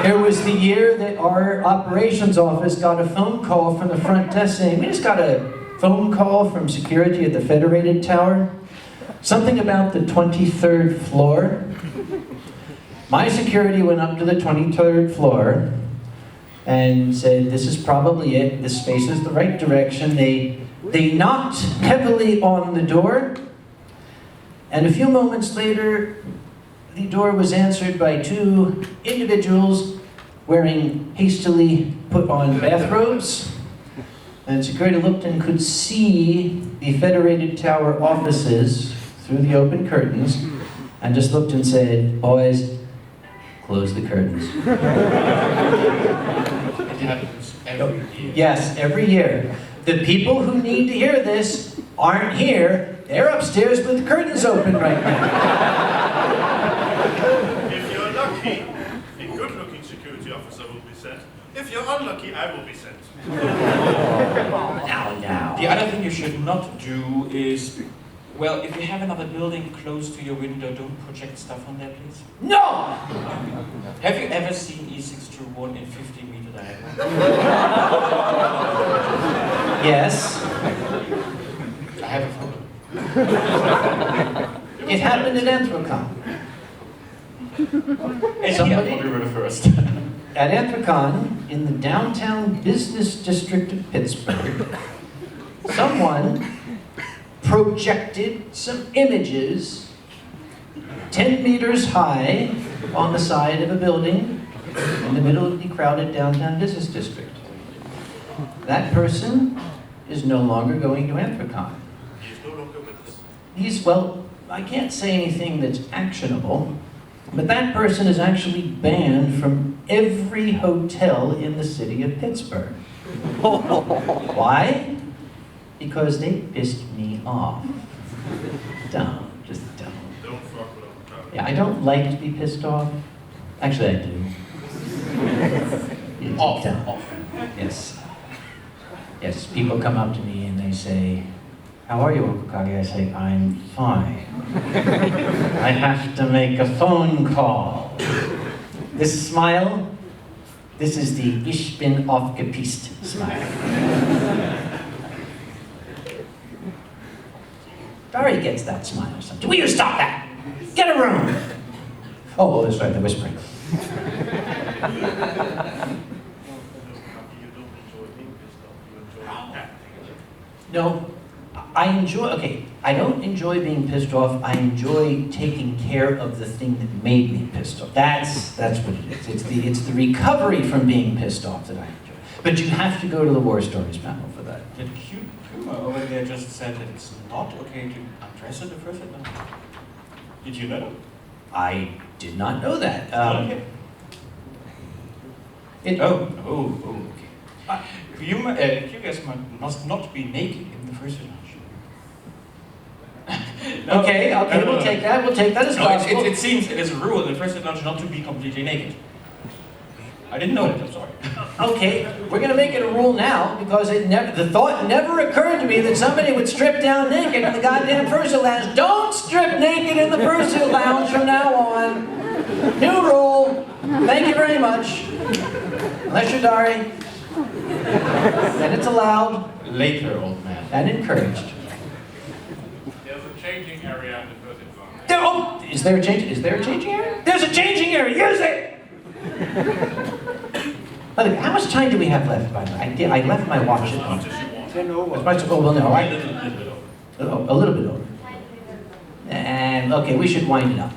There was the year that our operations office got a phone call from the front desk saying, "We just got a phone call from security at the Federated Tower. Something about the 23rd floor." My security went up to the 23rd floor and said, "This is probably it. This space is the right direction." They knocked heavily on the door, and a few moments later, the door was answered by two individuals wearing hastily put on bathrobes. And security looked and could see the Federated Tower offices through the open curtains, and just looked and said, "Boys, close the curtains." It happens every year. Yes, every year. The people who need to hear this aren't here. They're upstairs with the curtains open right now. If you're lucky, a good-looking security officer will be sent. If you're unlucky, I will be sent. Now. The other thing you should not do is, well, if you have another building close to your window, don't project stuff on there, please. No! Have you ever seen E621 in 50-meter diagonal? Yes. I have a photo. It happened at Anthrocon. Somebody we were the first. At Anthrocon, in the downtown business district of Pittsburgh, someone projected some images 10 meters high on the side of a building in the middle of the crowded downtown business district. That person is no longer going to Anthrocon. He is no longer with us. Well, I can't say anything that's actionable, but that person is actually banned from every hotel in the city of Pittsburgh. Why? Because they pissed me off. Don't, just don't. Don't fuck with them. Yeah, I don't like to be pissed off. Actually, I do. Often. Yes. Yes, people come up to me and they say, "How are you, Uncle Kage?" I say, "I'm fine. I have to make a phone call." This smile, this is the Ich bin aufgepisst smile. Dhary gets that smile sometimes. Will you stop that? Get a room! Oh, that's right, the whispering. You don't enjoy being pissed off, you enjoy acting. No, I don't enjoy being pissed off. I enjoy taking care of the thing that made me pissed off. That's what it is. It's the recovery from being pissed off that I enjoy. But you have to go to the War Stories panel for that. The cute Puma over there just said that it's not okay to undress in the first night. Did you know? I did not know that. Okay. Okay. You guys must not be naked in the first lounge. Okay, we'll take that. We'll take that as gospel. It seems it is a rule in the first lounge not to be completely naked. I didn't know that. I'm sorry. Okay, we're going to make it a rule now because the thought never occurred to me that somebody would strip down naked in the goddamn Fursuit Lounge. Don't strip naked in the Fursuit Lounge from now on. New rule. Thank you very much. Unless you're Dhary, then it's allowed. Later, old man. And encouraged. There's a changing area in the Fursuit Lounge. Is there a changing area? There's a changing area. Use it. By the way, how much time do we have left? By the way, I left my watch at home. As much as well, no, right? A little bit over. And okay, we should wind it up.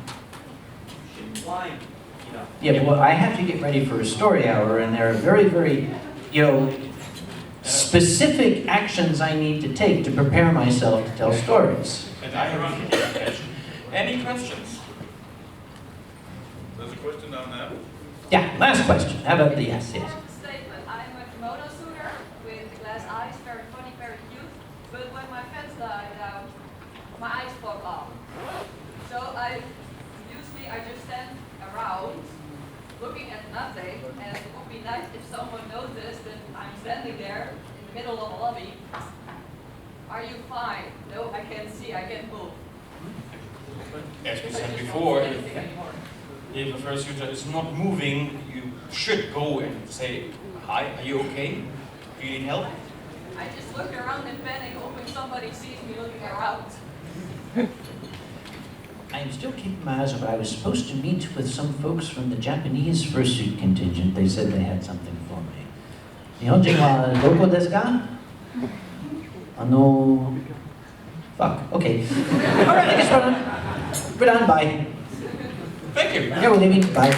Yeah, but well, I have to get ready for a story hour, and there are very, very, specific actions I need to take to prepare myself to tell stories. And I have a question. Any questions? There's a question down there. Yeah, last question. How about the yes? Statement. I'm a kimono suitor with glass eyes, very funny, very cute. But when my fence died out, my eyes fog off. So I just stand around looking at nothing, and it would be nice if someone noticed that I'm standing there in the middle of a lobby. Are you fine? No, I can't see, I can't move. As we said before, if a fursuiter is not moving, you should go and say, "Hi, are you okay? Do you need help?" I just look around in panic, hoping somebody sees me looking around. I'm still keeping my eyes open. I was supposed to meet with some folks from the Japanese fursuit contingent. They said they had something for me. Nihonjin wa doko desu ka? Fuck. Okay. All right, I guess we're done. We're done. Bye. Thank you. Yeah, we're leaving. Bye.